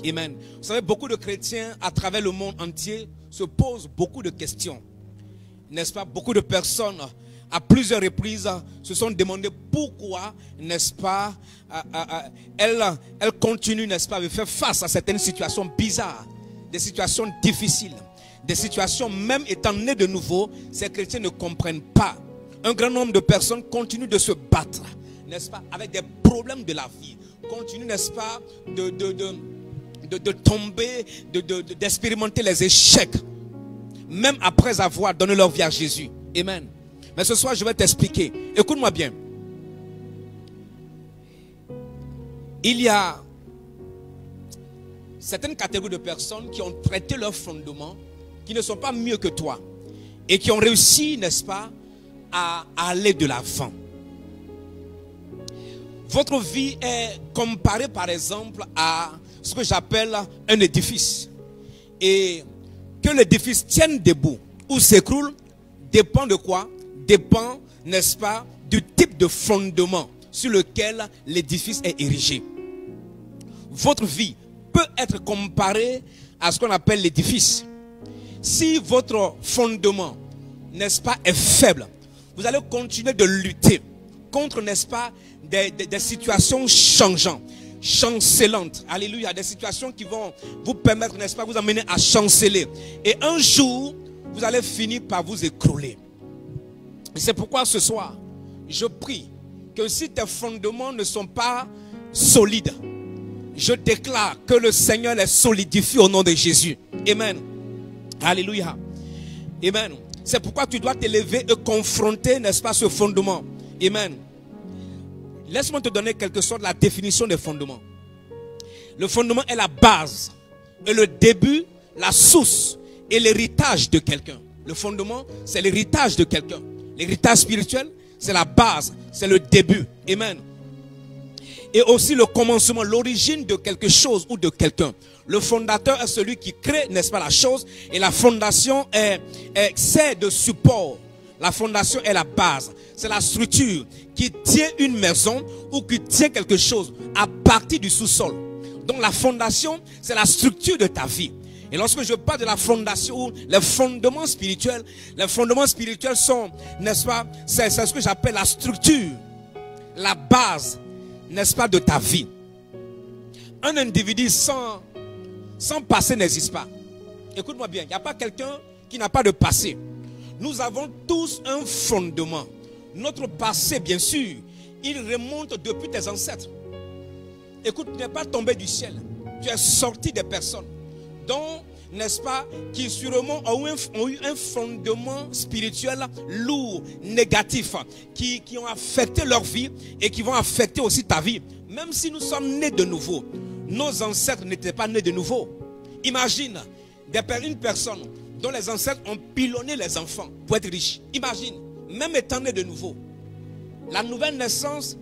Amen. Vous savez, beaucoup de chrétiens à travers le monde entier se posent beaucoup de questions. N'est-ce pas? Beaucoup de personnes à plusieurs reprises se sont demandé pourquoi, n'est-ce pas, elles continuent, n'est-ce pas, de faire face à certaines situations bizarres, des situations difficiles, des situations même étant nées de nouveau, ces chrétiens ne comprennent pas. Un grand nombre de personnes continuent de se battre, n'est-ce pas, avec des problèmes de la vie, continuent, n'est-ce pas, de tomber, d'expérimenter les échecs, même après avoir donné leur vie à Jésus. Amen. Mais ce soir, je vais t'expliquer. Écoute-moi bien. Il y a certaines catégories de personnes qui ont traité leurs fondements, qui ne sont pas mieux que toi, et qui ont réussi, n'est-ce pas, à aller de l'avant. Votre vie est comparée, par exemple, à ce que j'appelle un édifice. Et que l'édifice tienne debout ou s'écroule dépend de quoi? Dépend, n'est-ce pas, du type de fondement sur lequel l'édifice est érigé. Votre vie peut être comparée à ce qu'on appelle l'édifice. Si votre fondement, n'est-ce pas, est faible, vous allez continuer de lutter contre, n'est-ce pas, des situations chancelantes. Alléluia, des situations qui vont vous permettre, n'est-ce pas, vous amener à chanceler. Et un jour, vous allez finir par vous écrouler. Et c'est pourquoi ce soir, je prie que si tes fondements ne sont pas solides, je déclare que le Seigneur les solidifie au nom de Jésus. Amen. Alléluia. Amen. C'est pourquoi tu dois t'élever et confronter, n'est-ce pas, ce fondement. Amen. Laisse-moi te donner quelque chose de la définition des fondements. Le fondement est la base et le début, la source et l'héritage de quelqu'un. Le fondement, c'est l'héritage de quelqu'un. L'héritage spirituel, c'est la base, c'est le début. Amen. Et aussi le commencement, l'origine de quelque chose ou de quelqu'un. Le fondateur est celui qui crée, n'est-ce pas, la chose. Et la fondation sert de support. La fondation est la base. C'est la structure qui tient une maison ou qui tient quelque chose à partir du sous-sol. Donc la fondation, c'est la structure de ta vie. Et lorsque je parle de la fondation ou les fondements spirituels sont, n'est-ce pas, c'est ce que j'appelle la structure, la base, n'est-ce pas, de ta vie. Un individu sans passé n'existe pas. Écoute-moi bien, il n'y a pas quelqu'un qui n'a pas de passé. Nous avons tous un fondement. Notre passé, bien sûr, il remonte depuis tes ancêtres. Écoute, tu n'es pas tombé du ciel. Tu es sorti des personnes dont, n'est-ce pas, qui sûrement ont eu un fondement spirituel lourd, négatif, qui ont affecté leur vie et qui vont affecter aussi ta vie. Même si nous sommes nés de nouveau, nos ancêtres n'étaient pas nés de nouveau. Imagine une personne dont les ancêtres ont pilonné les enfants pour être riches. Imagine, même étant né de nouveau. La nouvelle naissance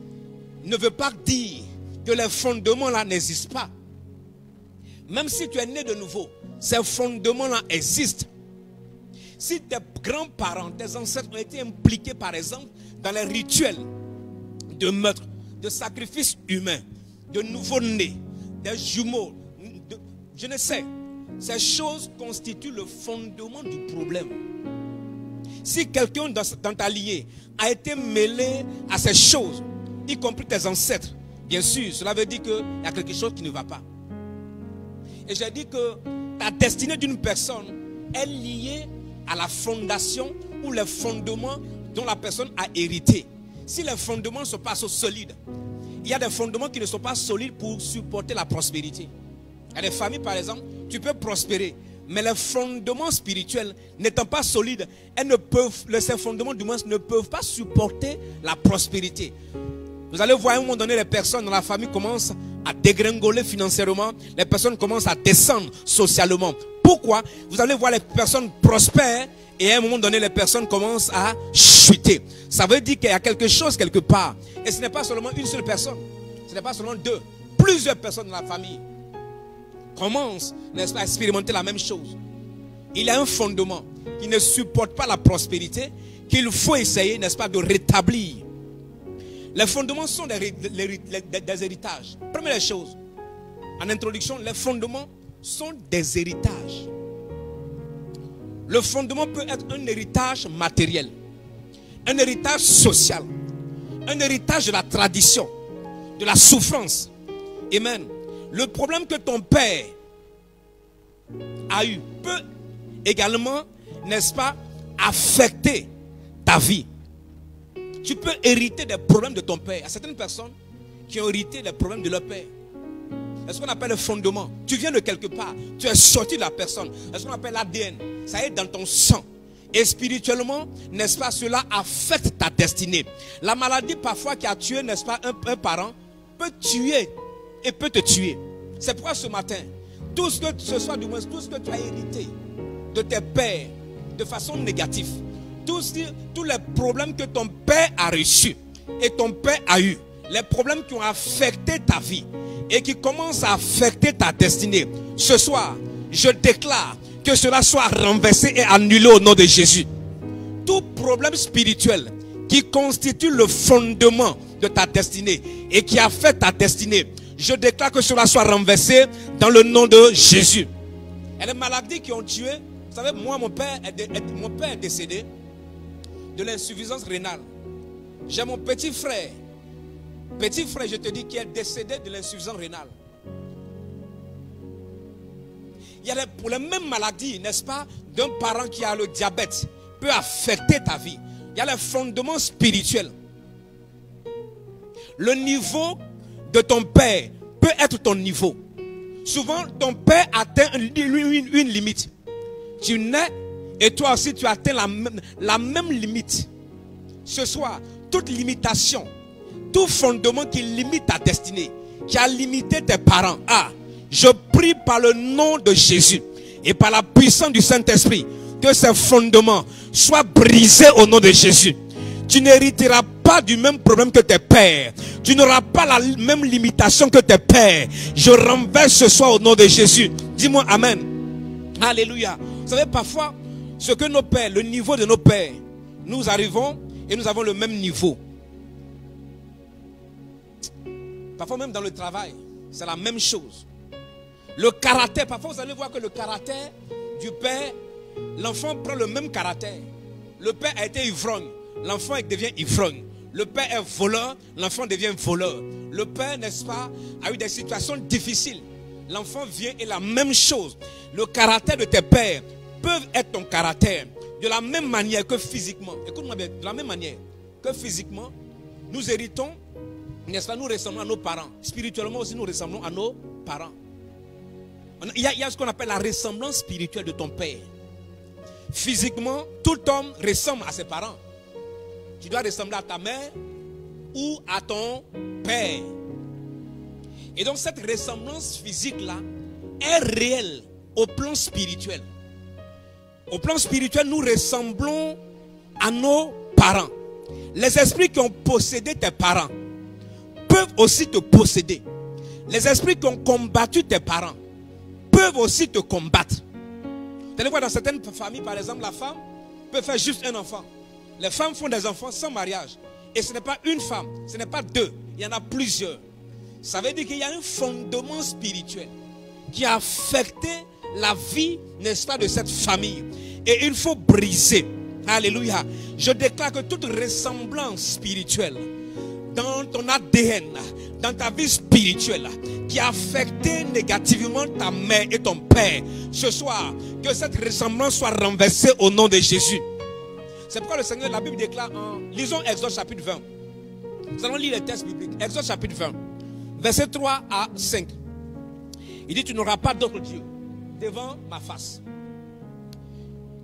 ne veut pas dire que les fondements là n'existent pas. Même si tu es né de nouveau, ces fondements-là existent. Si tes grands-parents, tes ancêtres ont été impliqués, par exemple, dans les rituels de meurtre, de sacrifices humains, de nouveau-nés, des jumeaux, je ne sais, ces choses constituent le fondement du problème. Si quelqu'un dans ta lignée a été mêlé à ces choses, y compris tes ancêtres, bien sûr, cela veut dire qu'il y a quelque chose qui ne va pas. Et j'ai dit que la destinée d'une personne est liée à la fondation ou les fondements dont la personne a hérité. Si les fondements ne sont pas solides, il y a des fondements qui ne sont pas solides pour supporter la prospérité. Il y a des familles, par exemple, tu peux prospérer, mais les fondements spirituels n'étant pas solides, ces fondements du moins ne peuvent pas supporter la prospérité. Vous allez voir à un moment donné, les personnes dans la famille commencent à dégringoler financièrement, les personnes commencent à descendre socialement. Pourquoi? Vous allez voir les personnes prospères et à un moment donné, les personnes commencent à chuter. Ça veut dire qu'il y a quelque chose quelque part. Et ce n'est pas seulement une seule personne, ce n'est pas seulement deux, plusieurs personnes dans la famille commencent, n'est-ce pas, à expérimenter la même chose. Il y a un fondement qui ne supporte pas la prospérité, qu'il faut essayer, n'est-ce pas, de rétablir. Les fondements sont des héritages. Première chose, en introduction, les fondements sont des héritages. Le fondement peut être un héritage matériel, un héritage social, un héritage de la tradition, de la souffrance. Amen. Le problème que ton père a eu peut également, n'est-ce pas, affecter ta vie. Tu peux hériter des problèmes de ton père. Il y a certaines personnes qui ont hérité des problèmes de leur père. C'est ce qu'on appelle le fondement. Tu viens de quelque part. Tu es sorti de la personne. C'est ce qu'on appelle l'ADN. Ça est dans ton sang. Et spirituellement, n'est-ce pas, cela affecte ta destinée. La maladie parfois qui a tué, n'est-ce pas, un parent, peut tuer et peut te tuer. C'est pourquoi ce matin, tout ce que ce soit, du moins, tout ce que tu as hérité de tes pères de façon négative, tous les problèmes que ton père a reçus et ton père a eu, les problèmes qui ont affecté ta vie et qui commencent à affecter ta destinée, ce soir, je déclare que cela soit renversé et annulé au nom de Jésus. Tout problème spirituel qui constitue le fondement de ta destinée et qui affecte ta destinée, je déclare que cela soit renversé dans le nom de Jésus. Et les maladies qui ont tué, vous savez, moi, mon père est décédé de l'insuffisance rénale. J'ai mon petit frère, je te dis, qui est décédé de l'insuffisance rénale. Il y a pour les mêmes maladies, n'est-ce pas, d'un parent qui a le diabète, peut affecter ta vie. Il y a les fondements spirituels. Le niveau de ton père peut être ton niveau. Souvent, ton père atteint une limite. Tu nais et toi aussi tu atteins la même limite. Ce soir, toute limitation, tout fondement qui limite ta destinée, qui a limité tes parents, je prie par le nom de Jésus et par la puissance du Saint-Esprit que ces fondements soient brisés au nom de Jésus. Tu n'hériteras pas du même problème que tes pères. Tu n'auras pas la même limitation que tes pères. Je renverse ce soir au nom de Jésus. Dis-moi Amen. Alléluia. Vous savez, parfois, ce que nos pères, le niveau de nos pères, nous arrivons et nous avons le même niveau. Parfois même dans le travail, c'est la même chose. Le caractère, parfois vous allez voir que le caractère du père, l'enfant prend le même caractère. Le père a été ivrogne, l'enfant devient ivrogne. Le père est voleur, l'enfant devient voleur. Le père, n'est-ce pas, a eu des situations difficiles. L'enfant vient et la même chose. Le caractère de tes pères peuvent être ton caractère. De la même manière que physiquement, écoute-moi bien, de la même manière que physiquement, nous héritons, n'est-ce pas, nous ressemblons à nos parents. Spirituellement aussi, nous ressemblons à nos parents. Il y a ce qu'on appelle la ressemblance spirituelle de ton père. Physiquement, tout homme ressemble à ses parents. Tu dois ressembler à ta mère ou à ton père. Et donc cette ressemblance physique-là est réelle au plan spirituel. Au plan spirituel, nous ressemblons à nos parents. Les esprits qui ont possédé tes parents peuvent aussi te posséder. Les esprits qui ont combattu tes parents peuvent aussi te combattre. Vous allez voir dans certaines familles, par exemple, la femme peut faire juste un enfant. Les femmes font des enfants sans mariage. Et ce n'est pas une femme, ce n'est pas deux, il y en a plusieurs. Ça veut dire qu'il y a un fondement spirituel qui a affecté la vie, n'est-ce pas, de cette famille. Et il faut briser. Alléluia. Je déclare que toute ressemblance spirituelle dans ton ADN, dans ta vie spirituelle, qui a affecté négativement ta mère et ton père, ce soir, que cette ressemblance soit renversée au nom de Jésus. C'est pourquoi le Seigneur, la Bible déclare lisons Exode chapitre 20. Nous allons lire les textes bibliques. Exode chapitre 20, versets 3 à 5. Il dit, tu n'auras pas d'autre Dieu devant ma face.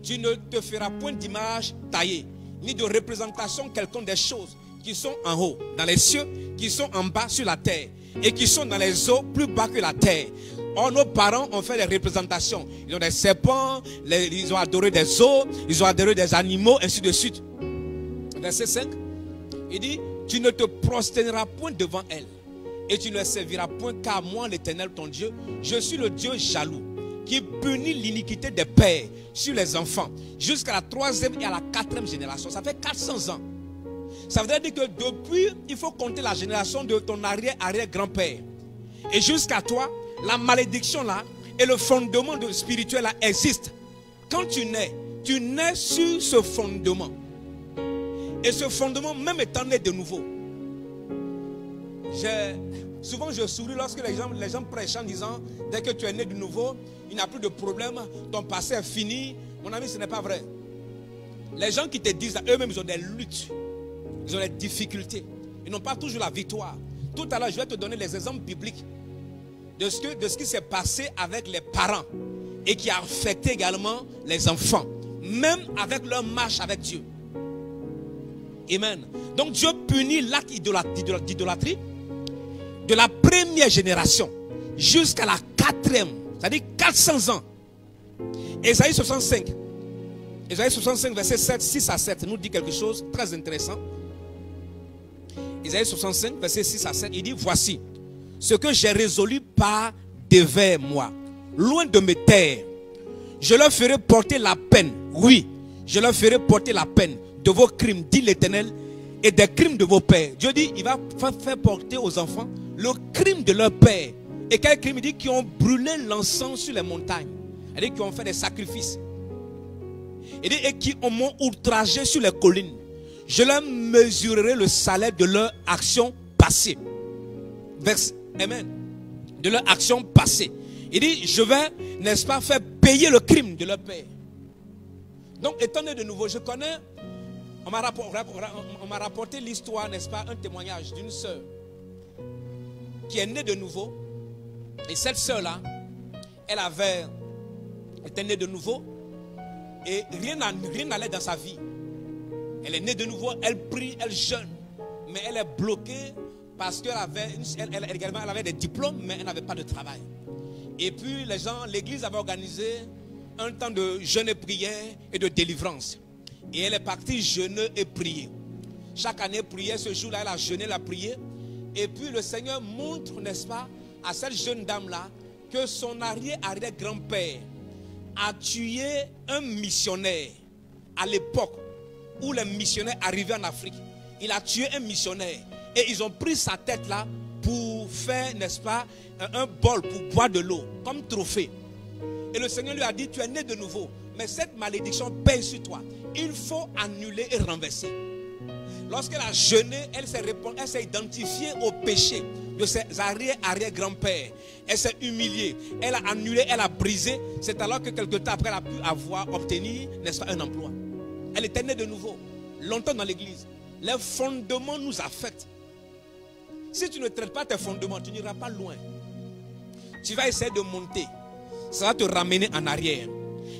Tu ne te feras point d'image taillée, ni de représentation quelconque des choses qui sont en haut, dans les cieux, qui sont en bas sur la terre, et qui sont dans les eaux plus bas que la terre. Or, nos parents ont fait des représentations. Ils ont des serpents, ils ont adoré des eaux, ils ont adoré des animaux, ainsi de suite. Verset 5, il dit, tu ne te prosterneras point devant elles, et tu ne les serviras point, car moi, l'Éternel, ton Dieu, je suis le Dieu jaloux, qui punit l'iniquité des pères sur les enfants, jusqu'à la 3e et à la 4e génération. Ça fait 400 ans. Ça veut dire que depuis, il faut compter la génération de ton arrière-arrière-grand-père. Et jusqu'à toi, la malédiction là et le fondement spirituel là existent. Quand tu nais sur ce fondement. Et ce fondement, même étant né de nouveau. Souvent je souris lorsque les gens prêchent en disant, dès que tu es né de nouveau, il n'y a plus de problème, ton passé est fini. Mon ami, ce n'est pas vrai. Les gens qui te disent, eux-mêmes, ils ont des luttes, ils ont des difficultés. Ils n'ont pas toujours la victoire. Tout à l'heure, je vais te donner les exemples bibliques de ce qui s'est passé avec les parents et qui a affecté également les enfants, même avec leur marche avec Dieu. Amen. Donc Dieu punit l'acte d'idolâtrie de la première génération jusqu'à la 4e, c'est-à-dire 400 ans. Ésaïe 65, verset 6 à 7 nous dit quelque chose de très intéressant. Ésaïe 65, verset 6 à 7, il dit, voici ce que j'ai résolu par devers moi, loin de me taire. Je leur ferai porter la peine, oui, je leur ferai porter la peine de vos crimes, dit l'Éternel, et des crimes de vos pères. Dieu dit, il va faire porter aux enfants le crime de leur père. Et quel crime? Il dit qu'ils ont brûlé l'encens sur les montagnes. Il dit qu'ils ont fait des sacrifices. Il dit, et qui m'ont outragé sur les collines. Je leur mesurerai le salaire de leur action passée. Amen. De leur action passée. Il dit, je vais, n'est-ce pas, faire payer le crime de leur père. Donc, étant né de nouveau, je connais, on m'a rapporté l'histoire, n'est-ce pas, un témoignage d'une sœur qui est née de nouveau. Et cette sœur-là, elle était née de nouveau et rien n'allait dans sa vie. Elle est née de nouveau, elle prie, elle jeûne, mais elle est bloquée parce qu'elle avait des diplômes, mais elle n'avait pas de travail. Et puis l'église avait organisé un temps de jeûne et prière et de délivrance. Et elle est partie jeûner et prier. Chaque année, prier, ce jour-là, elle a jeûné, elle a prié. Et puis le Seigneur montre, n'est-ce pas, à cette jeune dame-là, que son arrière-grand-père a tué un missionnaire à l'époque où les missionnaires arrivaient en Afrique. Il a tué un missionnaire. Et ils ont pris sa tête-là pour faire, n'est-ce pas, un bol pour boire de l'eau, comme trophée. Et le Seigneur lui a dit, tu es né de nouveau, mais cette malédiction pèse sur toi. Il faut annuler et renverser. Lorsqu'elle a jeûné, elle s'est identifiée au péché de ses arrière-grands-pères. Elle s'est humiliée, elle a annulé, elle a brisé. C'est alors que quelque temps après, elle a pu obtenir, n'est-ce pas, un emploi. Elle était née de nouveau, longtemps dans l'église. Les fondements nous affectent. Si tu ne traites pas tes fondements, tu n'iras pas loin. Tu vas essayer de monter. Ça va te ramener en arrière.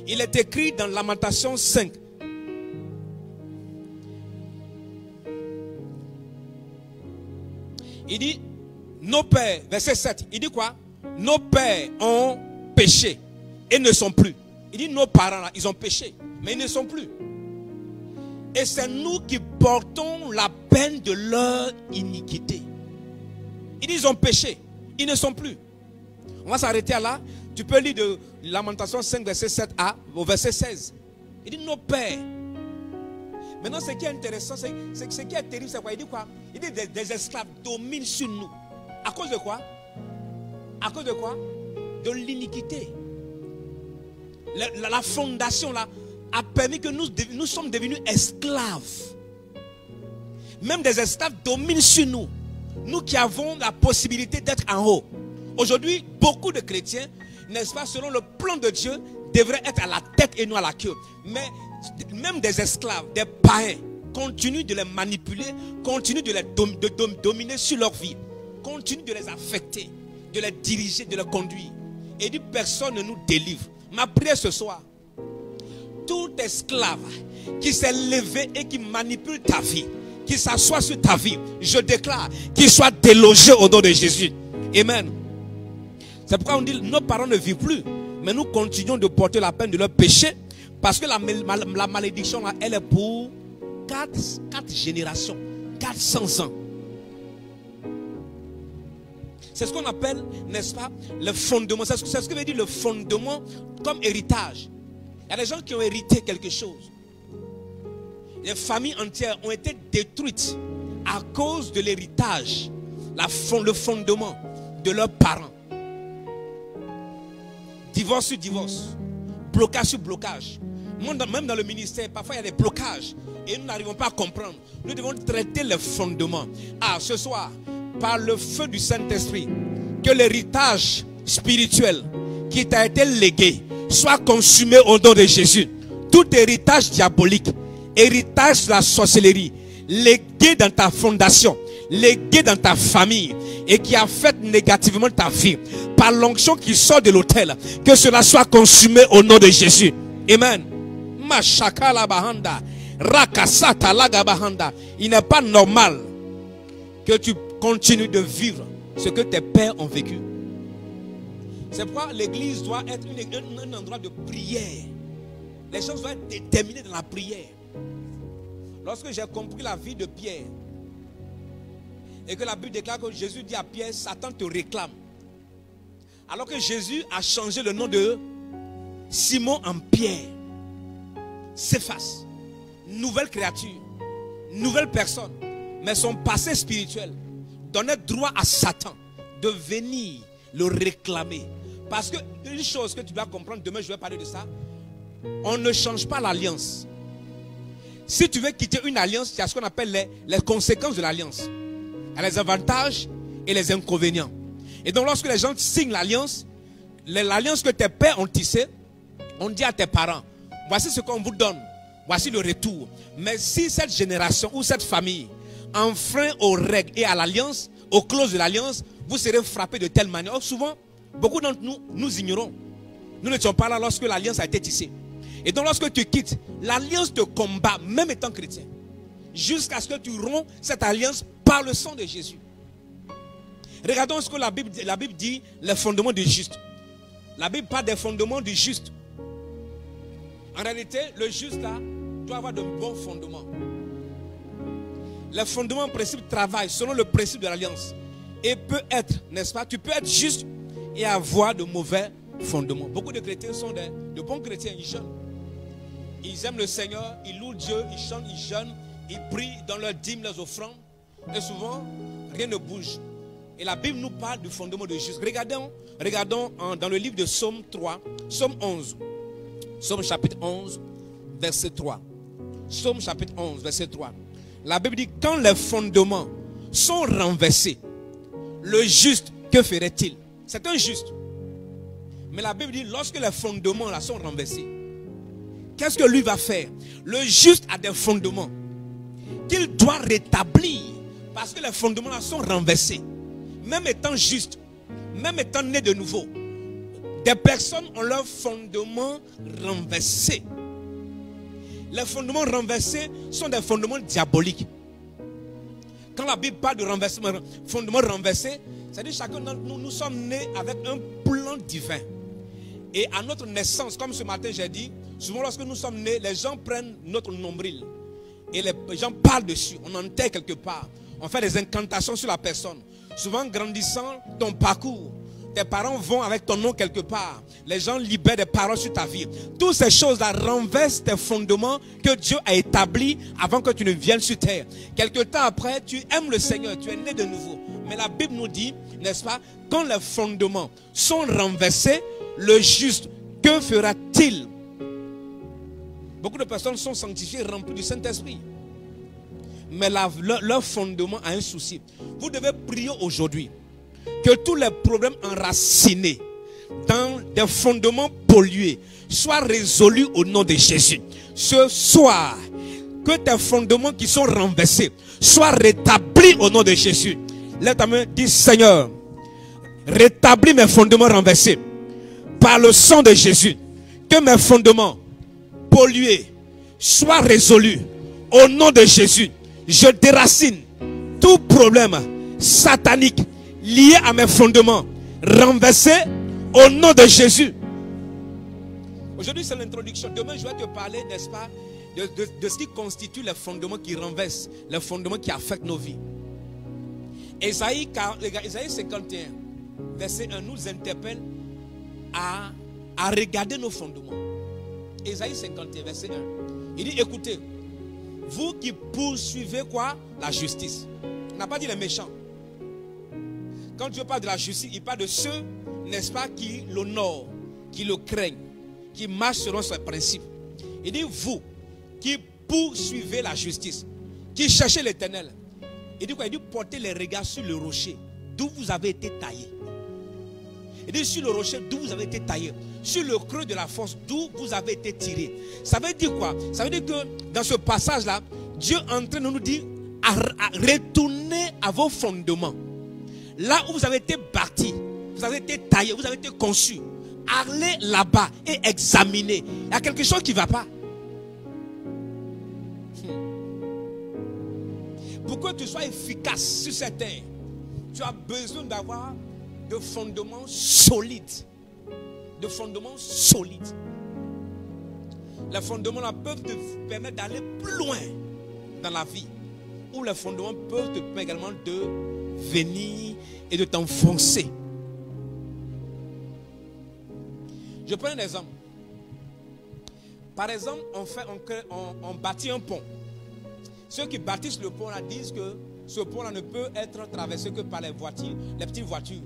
Il est écrit dans Lamentation 5. Il dit, nos pères, verset 7, il dit quoi? Nos pères ont péché et ne sont plus. Il dit, nos parents, là, ils ont péché, mais ils ne sont plus. Et c'est nous qui portons la peine de leur iniquité. Il dit, ils ont péché, ils ne sont plus. On va s'arrêter là. Tu peux lire de Lamentation 5, verset 7a au verset 16. Il dit, nos pères. Maintenant, ce qui est intéressant, ce qui est terrible, c'est quoi? Il dit quoi? Il dit, des esclaves dominent sur nous. À cause de quoi? À cause de quoi? De l'iniquité. La fondation là a permis que nous sommes devenus esclaves. Même des esclaves dominent sur nous. Nous qui avons la possibilité d'être en haut. Aujourd'hui, beaucoup de chrétiens, n'est-ce pas, selon le plan de Dieu, devraient être à la tête et non à la queue. Mais même des esclaves, des païens, continuent de les manipuler, continuent de les dominer sur leur vie, continuent de les affecter, de les diriger, de les conduire. Et dit, personne ne nous délivre. Ma prière ce soir, tout esclave qui s'est levé et qui manipule ta vie, qui s'assoit sur ta vie, je déclare qu'il soit délogé au nom de Jésus. Amen. C'est pourquoi on dit, nos parents ne vivent plus, mais nous continuons de porter la peine de leur péché, parce que la malédiction là, elle est pour 4 générations, 400 ans. C'est ce qu'on appelle, n'est-ce pas, le fondement. C'est ce que veut dire le fondement comme héritage. Il y a des gens qui ont hérité quelque chose. Les familles entières ont été détruites à cause de l'héritage, le fondement de leurs parents. divorce sur divorce, blocage sur blocage. Même dans le ministère, parfois il y a des blocages et nous n'arrivons pas à comprendre. Nous devons traiter les fondements. Ah, ce soir, par le feu du Saint-Esprit, que l'héritage spirituel qui t'a été légué soit consumé au nom de Jésus. Tout héritage diabolique, héritage de la sorcellerie, légué dans ta fondation, légué dans ta famille et qui affecte négativement ta vie, par l'onction qui sort de l'autel, que cela soit consumé au nom de Jésus. Amen. Il n'est pas normal que tu continues de vivre ce que tes pères ont vécu. C'est pourquoi l'église doit être un endroit de prière. Les choses doivent être déterminées dans la prière. Lorsque j'ai compris la vie de Pierre, et que la Bible déclare que Jésus dit à Pierre, Satan te réclame. Alors que Jésus a changé le nom de Simon en Pierre. S'efface. Nouvelle créature. Nouvelle personne. Mais son passé spirituel donnait droit à Satan de venir le réclamer. Parce que une chose que tu dois comprendre, demain je vais parler de ça. On ne change pas l'alliance. Si tu veux quitter une alliance, il y a ce qu'on appelle les conséquences de l'alliance. Il y a les avantages et les inconvénients. Et donc lorsque les gens signent l'alliance, l'alliance que tes pères ont tissée, on dit à tes parents, voici ce qu'on vous donne, voici le retour. Mais si cette génération ou cette famille enfreint aux règles et à l'alliance, aux clauses de l'alliance, vous serez frappés de telle manière. Or, souvent, beaucoup d'entre nous, nous ignorons. Nous n'étions pas là lorsque l'alliance a été tissée. Et donc lorsque tu quittes, l'alliance te combat, même étant chrétien, jusqu'à ce que tu romps cette alliance par le sang de Jésus. Regardons ce que la Bible dit, les fondements du juste. La Bible parle des fondements du juste. En réalité, le juste là doit avoir de bons fondements. Les fondements en principe travaillent selon le principe de l'alliance. Et peut être, n'est-ce pas, tu peux être juste et avoir de mauvais fondements. Beaucoup de chrétiens sont de bons chrétiens, ils jeûnent. Ils aiment le Seigneur, ils louent Dieu, ils chantent, ils jeûnent, ils prient dans leurs dîmes, leurs offrandes. Et souvent, rien ne bouge. Et la Bible nous parle du fondement de juste. Regardons dans le livre de Psaume 3, Psaume 11. Psaume chapitre 11, verset 3. Psaume chapitre 11, verset 3. La Bible dit, quand les fondements sont renversés, le juste, que ferait-il? C'est un juste. Mais la Bible dit, lorsque les fondements là sont renversés, qu'est-ce que lui va faire? Le juste a des fondements qu'il doit rétablir parce que les fondements là sont renversés. Même étant juste, même étant né de nouveau, des personnes ont leurs fondements renversés. Les fondements renversés sont des fondements diaboliques. Quand la Bible parle de fondements renversés, c'est-à-dire que chacun d'entre nous, nous sommes nés avec un plan divin. Et à notre naissance, comme ce matin j'ai dit, souvent lorsque nous sommes nés, les gens prennent notre nombril. Et les gens parlent dessus, on enterre quelque part. On fait des incantations sur la personne. Souvent grandissant, ton parcours, tes parents vont avec ton nom quelque part. Les gens libèrent des paroles sur ta vie. Toutes ces choses-là renversent tes fondements que Dieu a établis avant que tu ne viennes sur terre. Quelque temps après, tu aimes le Seigneur, tu es né de nouveau. Mais la Bible nous dit, n'est-ce pas, quand les fondements sont renversés, le juste, que fera-t-il? Beaucoup de personnes sont sanctifiées, remplies du Saint-Esprit. Mais leur fondement a un souci. Vous devez prier aujourd'hui que tous les problèmes enracinés dans des fondements pollués soient résolus au nom de Jésus. Ce soir, que tes fondements qui sont renversés soient rétablis au nom de Jésus. Lève ta main, dis Seigneur, rétablis mes fondements renversés par le sang de Jésus. Que mes fondements pollués soient résolus au nom de Jésus. Je déracine tout problème satanique lié à mes fondements renversés au nom de Jésus. Aujourd'hui c'est l'introduction. Demain je vais te parler, n'est-ce pas, de ce qui constitue les fondements qui renversent, les fondements qui affectent nos vies. Ésaïe 51 verset 1 nous interpelle à regarder nos fondements. Ésaïe 51 verset 1. Il dit, écoutez, vous qui poursuivez quoi? La justice. Il n'a pas dit les méchants. Quand Dieu parle de la justice, il parle de ceux, n'est-ce pas, qui l'honorent, qui le craignent, qui marchent selon ses principes. Il dit, vous qui poursuivez la justice, qui cherchez l'Éternel. Il dit quoi? Il dit, portez les regards sur le rocher d'où vous avez été taillé. Il dit, sur le rocher d'où vous avez été taillé, sur le creux de la force d'où vous avez été tiré. Ça veut dire quoi? Ça veut dire que dans ce passage-là, Dieu est en train de nous dire, à retourner à vos fondements. Là où vous avez été bâti, vous avez été taillé, vous avez été conçu. Allez là-bas et examinez. Il y a quelque chose qui ne va pas. Pour que tu sois efficace sur cette terre, tu as besoin d'avoir de fondements solides. De fondements solides. Les fondements là peuvent te permettre d'aller plus loin dans la vie. Ou les fondements peuvent te permettre également de venir et de t'enfoncer. Je prends un exemple. Par exemple, on bâtit un pont. Ceux qui bâtissent le pont là disent que ce pont là ne peut être traversé que par les voitures, les petites voitures,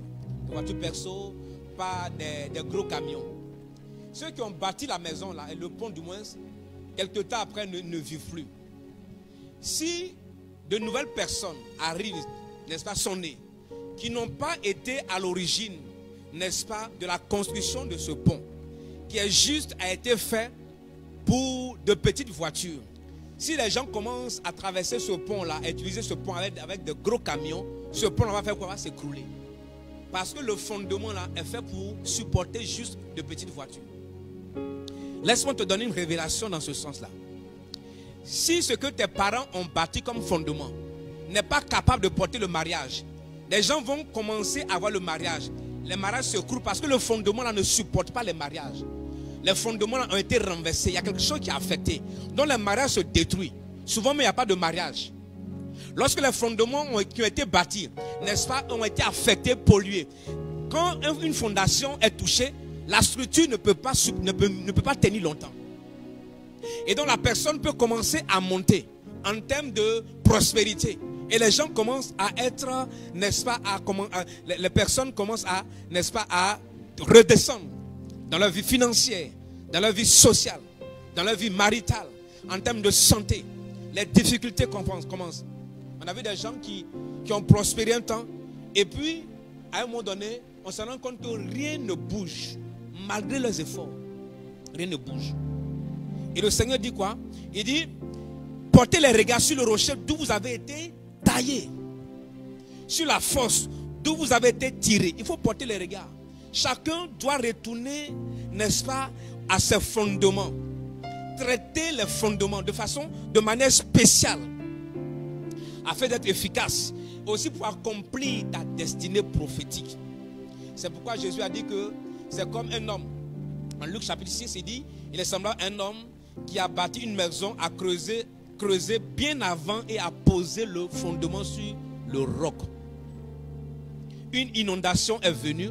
les voitures perso, pas des gros camions. Ceux qui ont bâti la maison là, et le pont du moins, quelque temps après ne vivent plus. Si de nouvelles personnes arrivent, n'est-ce pas, sont nées, qui n'ont pas été à l'origine, n'est-ce pas, de la construction de ce pont, qui est juste a été fait pour de petites voitures. Si les gens commencent à traverser ce pont-là, à utiliser ce pont avec de gros camions, ce pont-là va faire quoi? Va s'écrouler. Parce que le fondement-là est fait pour supporter juste de petites voitures. Laisse-moi te donner une révélation dans ce sens-là. Si ce que tes parents ont bâti comme fondement n'est pas capable de porter le mariage, les gens vont commencer à voir le mariage. Les mariages s'écroulent parce que le fondement-là ne supporte pas les mariages. Les fondements ont été renversés. Il y a quelque chose qui a affecté. Donc les mariages se détruisent. Souvent, mais il n'y a pas de mariage. Lorsque les fondements qui ont été bâtis, n'est-ce pas, ont été affectés, pollués. Quand une fondation est touchée, la structure ne peut pas tenir longtemps. Et donc la personne peut commencer à monter en termes de prospérité. Et les gens commencent à être, n'est-ce pas, les personnes commencent à, n'est-ce pas, à redescendre dans leur vie financière, dans leur vie sociale, dans leur vie maritale, en termes de santé. Les difficultés commencent. On a vu des gens qui ont prospéré un temps, et puis, à un moment donné, on se rend compte que rien ne bouge, malgré leurs efforts. Rien ne bouge. Et le Seigneur dit quoi? Il dit, portez les regards sur le rocher d'où vous avez été taillé, sur la force d'où vous avez été tiré. Il faut porter les regards. Chacun doit retourner, n'est-ce pas, à ses fondements. Traiter les fondements de manière spéciale, afin d'être efficace, aussi pour accomplir ta destinée prophétique. C'est pourquoi Jésus a dit que c'est comme un homme. En Luc chapitre 6, il dit, il est semblable à un homme qui a bâti une maison, a creusé bien avant et a posé le fondement sur le roc. Une inondation est venue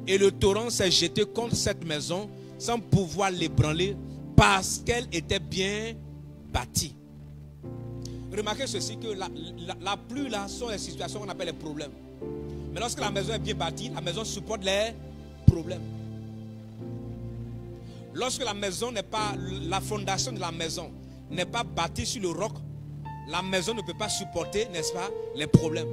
et le torrent s'est jeté contre cette maison sans pouvoir l'ébranler parce qu'elle était bien bâtie. Remarquez ceci, que la pluie là sont les situations qu'on appelle les problèmes. Mais lorsque la maison est bien bâtie, la maison supporte les problèmes. Lorsque la maison n'est pas, la fondation de la maison n'est pas bâtie sur le roc, la maison ne peut pas supporter, n'est-ce pas, les problèmes.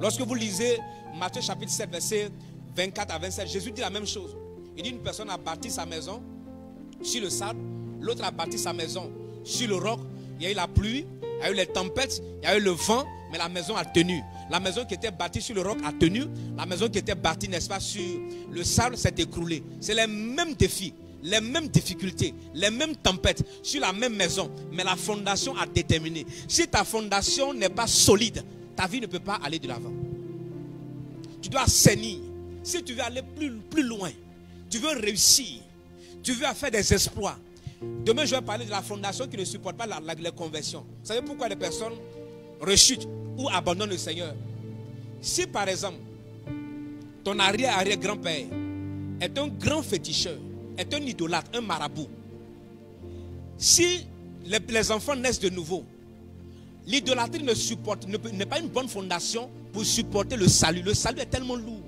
Lorsque vous lisez Matthieu chapitre 7, verset 24 à 27, Jésus dit la même chose. Il dit, une personne a bâti sa maison sur le sable, l'autre a bâti sa maison sur le roc. Il y a eu la pluie, il y a eu les tempêtes, il y a eu le vent, mais la maison a tenu. La maison qui était bâtie sur le roc a tenu. La maison qui était bâtie, n'est-ce pas, sur le sable s'est écroulée. C'est les mêmes défis, les mêmes difficultés, les mêmes tempêtes sur la même maison, mais la fondation a déterminé. Si ta fondation n'est pas solide, ta vie ne peut pas aller de l'avant. Tu dois assainir. Si tu veux aller plus loin, tu veux réussir, tu veux faire des exploits. Demain, je vais parler de la fondation qui ne supporte pas les conversions. Vous savez pourquoi les personnes rechutent ou abandonnent le Seigneur? Si par exemple, ton arrière-grand-père est un grand féticheur, est un idolâtre, un marabout, si les enfants naissent de nouveau, l'idolâtrie n'est pas une bonne fondation pour supporter le salut. Le salut est tellement lourd.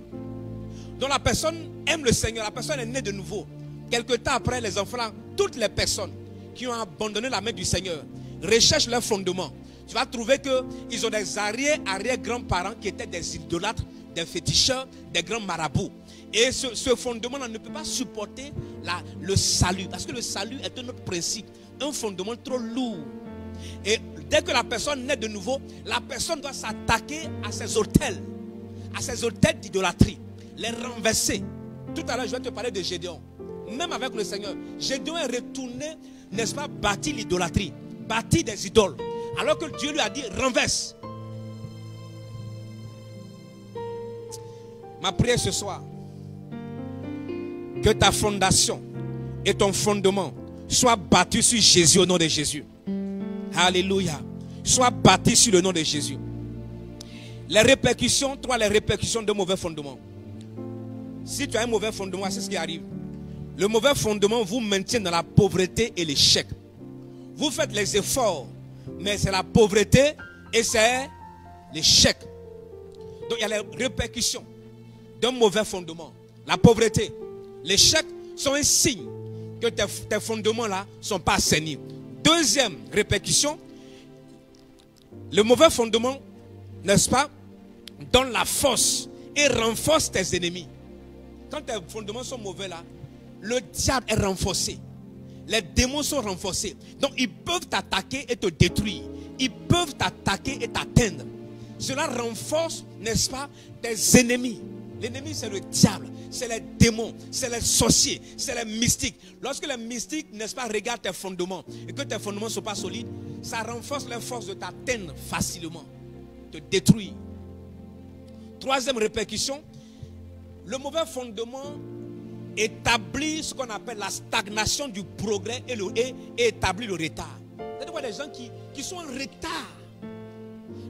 Donc la personne aime le Seigneur, la personne est née de nouveau. Quelque temps après, les enfants, toutes les personnes qui ont abandonné la main du Seigneur recherchent leur fondement. Tu vas trouver qu'ils ont des arrière-grands-parents qui étaient des idolâtres, des féticheurs, des grands marabouts. Et ce fondement-là ne peut pas supporter le salut. Parce que le salut est un autre principe. Un fondement trop lourd. Et dès que la personne naît de nouveau, la personne doit s'attaquer à ses autels d'idolâtrie. Les renverser. Tout à l'heure, je vais te parler de Gédéon. Même avec le Seigneur, Gédéon est retourné, n'est-ce pas, bâtir l'idolâtrie, bâtir des idoles. Alors que Dieu lui a dit, renverse. Ma prière ce soir, que ta fondation et ton fondement soient bâtis sur Jésus au nom de Jésus. Alléluia. Sois bâti sur le nom de Jésus. Les répercussions d'un mauvais fondement. Si tu as un mauvais fondement, c'est ce qui arrive. Le mauvais fondement vous maintient dans la pauvreté et l'échec. Vous faites les efforts, mais c'est la pauvreté et c'est l'échec. Donc il y a les répercussions d'un mauvais fondement. La pauvreté, l'échec sont un signe que tes fondements-là ne sont pas assainis. Deuxième répercussion, le mauvais fondement, n'est-ce pas, donne la force et renforce tes ennemis. Quand tes fondements sont mauvais là, le diable est renforcé. Les démons sont renforcés. Donc ils peuvent t'attaquer et te détruire. Ils peuvent t'attaquer et t'atteindre. Cela renforce, n'est-ce pas, tes ennemis. L'ennemi c'est le diable, c'est les démons, c'est les sorciers, c'est les mystiques. Lorsque les mystiques, n'est-ce pas, regardent tes fondements et que tes fondements ne sont pas solides, ça renforce les forces de t'atteindre facilement, te détruire. Troisième répercussion, le mauvais fondement établit ce qu'on appelle la stagnation du progrès et établit le retard. C'est-à-dire des gens qui sont en retard.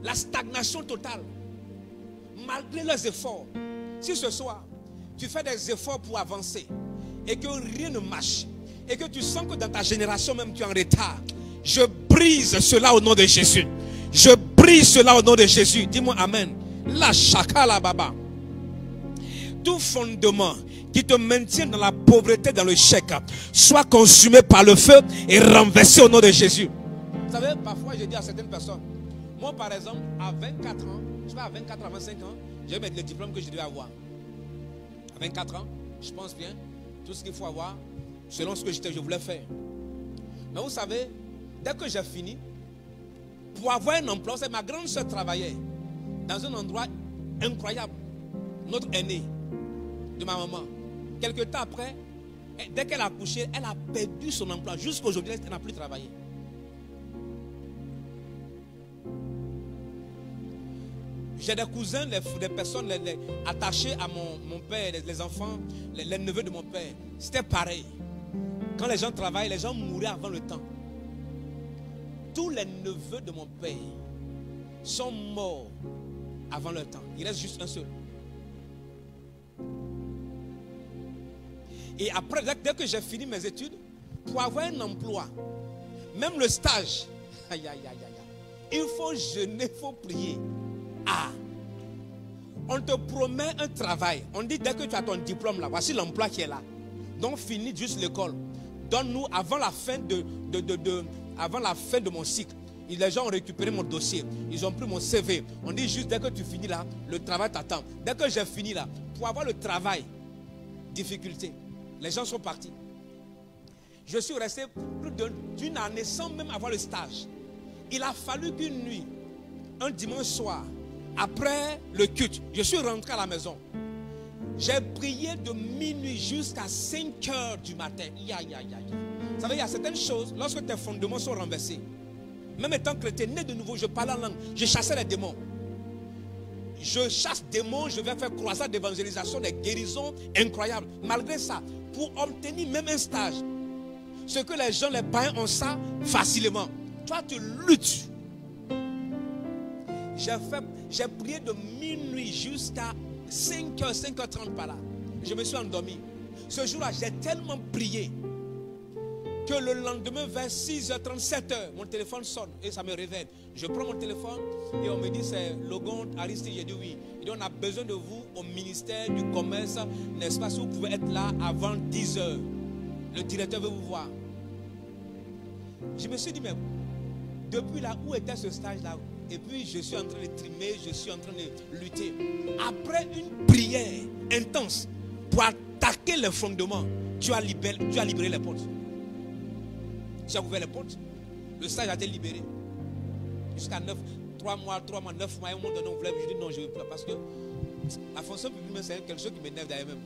La stagnation totale. Malgré leurs efforts. Si ce soir, tu fais des efforts pour avancer et que rien ne marche et que tu sens que dans ta génération même tu es en retard, je brise cela au nom de Jésus. Je brise cela au nom de Jésus. Dis-moi amen. La shakala baba. Tout fondement qui te maintient dans la pauvreté, dans le chèque, soit consumé par le feu et renversé au nom de Jésus. Vous savez, parfois je dis à certaines personnes, moi par exemple, à 24 ans, je sais pas, à 24 à 25 ans, je vais mettre le diplôme que je devais avoir. À 24 ans, je pense bien, tout ce qu'il faut avoir, selon ce que je voulais faire. Mais vous savez, dès que j'ai fini, pour avoir un emploi, c'est ma grande soeur travaillait dans un endroit incroyable. Notre aînée de ma maman. Quelque temps après, dès qu'elle a accouché, elle a perdu son emploi. Jusqu'à aujourd'hui, elle n'a plus travaillé. J'ai des cousins, des personnes attachées à mon père, les enfants, les neveux de mon père. C'était pareil. Quand les gens travaillent, les gens mouraient avant le temps. Tous les neveux de mon père sont morts avant leur temps. Il reste juste un seul. Et après, dès que j'ai fini mes études, pour avoir un emploi, même le stage, aïe, aïe, aïe, aïe, il faut jeûner, il faut prier. Ah, on te promet un travail. On dit dès que tu as ton diplôme là, voici l'emploi qui est là. Donc finis juste l'école. Donne-nous avant la fin de mon cycle. Les gens ont récupéré mon dossier. Ils ont pris mon CV. On dit juste dès que tu finis là, le travail t'attend. Dès que j'ai fini là, pour avoir le travail, difficulté. Les gens sont partis. Je suis resté plus d'une année sans même avoir le stage. Il a fallu qu'une nuit, un dimanche soir, après le culte, je suis rentré à la maison. J'ai prié de minuit jusqu'à 5 heures du matin. Vous savez, il y a certaines choses, lorsque tes fondements sont renversés, même étant chrétien, né de nouveau, je parlais en langue, je chassais les démons. Je chasse des démons, je vais faire croissance d'évangélisation, des guérisons incroyables. Malgré ça, pour obtenir même un stage, ce que les gens, les païens ont ça facilement. Toi, tu luttes. J'ai prié de minuit jusqu'à 5h, 5h30 par là. Je me suis endormi. Ce jour-là, j'ai tellement prié que le lendemain vers 6h30, 7h, mon téléphone sonne et ça me réveille. Je prends mon téléphone et on me dit c'est Logan Aristide. J'ai dit oui. Il dit on a besoin de vous au ministère du commerce, n'est-ce pas, si vous pouvez être là avant 10h. Le directeur veut vous voir. Je me suis dit mais depuis là, où était ce stage là? Et puis je suis en train de trimer, je suis en train de lutter. Après une prière intense pour attaquer les fondements, tu as libéré les portes. Tu as ouvert les portes. Le stage a été libéré. Jusqu'à 3 mois, 9 mois, et au moment donné, on voulait. Je dis non, je ne veux pas. Parce que la fonction publique, c'est quelque chose qui m'énerve d'ailleurs même.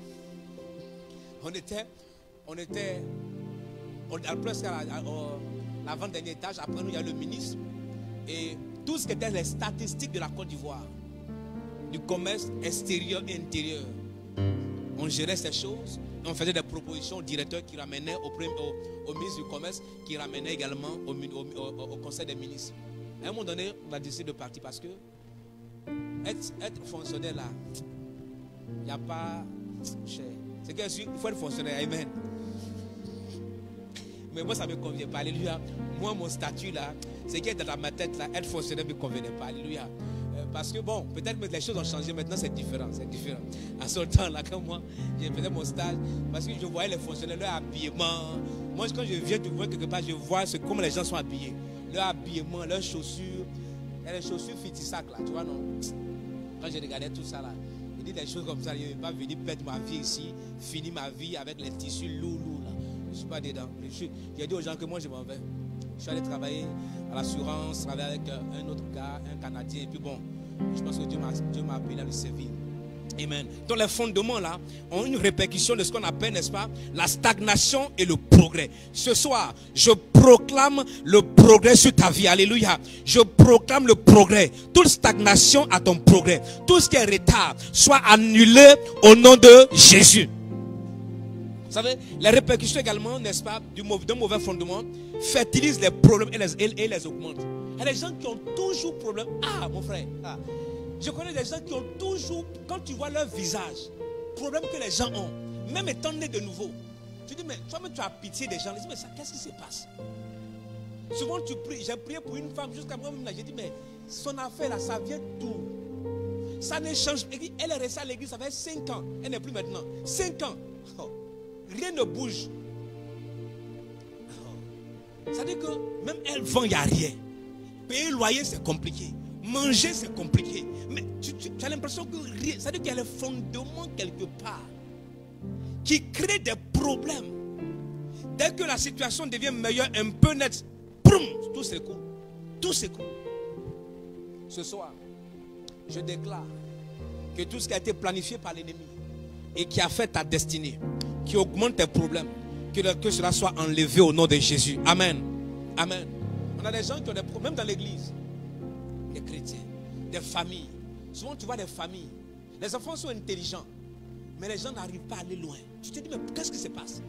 On était presque à l'avant-dernier étage. Après nous, il y a le ministre. Et tout ce qui était les statistiques de la Côte d'Ivoire, du commerce extérieur et intérieur, on gérait ces choses. On faisait des propositions au directeur qui ramenait au ministre du commerce, qui ramenait également au conseil des ministres. À un moment donné, on a décidé de partir parce que être fonctionnaire là, il n'y a pas cher. C'est qu'il faut être fonctionnaire, amen. Mais moi ça ne me convient pas, alléluia. Moi mon statut là, c'est qu'il est dans ma tête là, être fonctionnaire ne me convenait pas, alléluia. Parce que bon, peut-être que les choses ont changé, maintenant c'est différent, c'est différent. À ce temps là, quand moi, j'ai fait mon stage, parce que je voyais les fonctionnaires, leur habillement. Moi quand je viens de voir quelque part, je vois comment les gens sont habillés. Leur habillement, leurs chaussures, et les chaussures Fitisac là, tu vois non. Quand je regardais tout ça là, je dis des choses comme ça, je ne vais pas venir perdre ma vie ici, finir ma vie avec les tissus lourds là. Je ne suis pas dedans. J'ai dit aux gens que moi je m'en vais. Je suis allé travailler à l'assurance, travailler avec un autre gars, un Canadien, et puis bon, je pense que Dieu m'a appelé à le servir. Amen. Donc les fondements là ont une répercussion de ce qu'on appelle, n'est-ce pas, la stagnation et le progrès. Ce soir, je proclame le progrès sur ta vie. Alléluia. Je proclame le progrès. Toute stagnation a ton progrès. Tout ce qui est retard soit annulé au nom de Jésus. Vous savez, les répercussions également, n'est-ce pas, d'un mauvais fondement fertilisent les problèmes et les augmentent. Il y a des gens qui ont toujours problème. Ah, mon frère, ah. Je connais des gens qui ont toujours, quand tu vois leur visage, problème que les gens ont, même étant nés de nouveau. Tu dis, mais toi-même tu as pitié des gens. Tu dis, mais ça, qu'est-ce qui se passe? Souvent tu pries, j'ai prié pour une femme jusqu'à moi-même, j'ai dit, mais son affaire là, ça vient d'où? Ça ne change. Elle est restée à l'église, ça fait 5 ans. Elle n'est plus maintenant. 5 ans. Oh. Rien ne bouge. Oh. Ça veut dire que même elle vend, il n'y a rien. Payer le loyer, c'est compliqué. Manger, c'est compliqué. Mais tu as l'impression que rien. Ça veut dire qu'il y a le fondement quelque part qui crée des problèmes. Dès que la situation devient meilleure, un peu nette, boum, tout s'écoule. Tout s'écoule. Ce soir, je déclare que tout ce qui a été planifié par l'ennemi et qui a fait ta destinée, qui augmente tes problèmes, que cela soit enlevé au nom de Jésus. Amen. Amen. On a des gens qui ont des problèmes, même dans l'église. Des chrétiens, des familles. Souvent tu vois des familles. Les enfants sont intelligents, mais les gens n'arrivent pas à aller loin. Tu te dis, mais qu'est-ce qui se passe?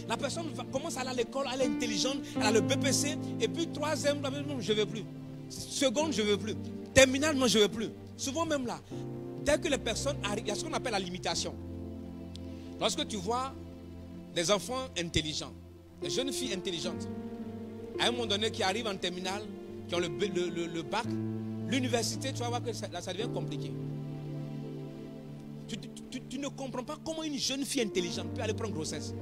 La personne commence à aller à l'école, elle est intelligente, elle a le BPC, et puis troisième, non, je ne veux plus. Seconde, je ne veux plus. Terminale, non, je ne veux plus. Souvent même là, dès que les personnes arrivent, il y a ce qu'on appelle la limitation. Lorsque tu vois des enfants intelligents, des jeunes filles intelligentes, à un moment donné qui arrivent en terminale, qui ont le bac, l'université, tu vas voir que ça devient compliqué. Tu ne comprends pas comment une jeune fille intelligente peut aller prendre grossesse.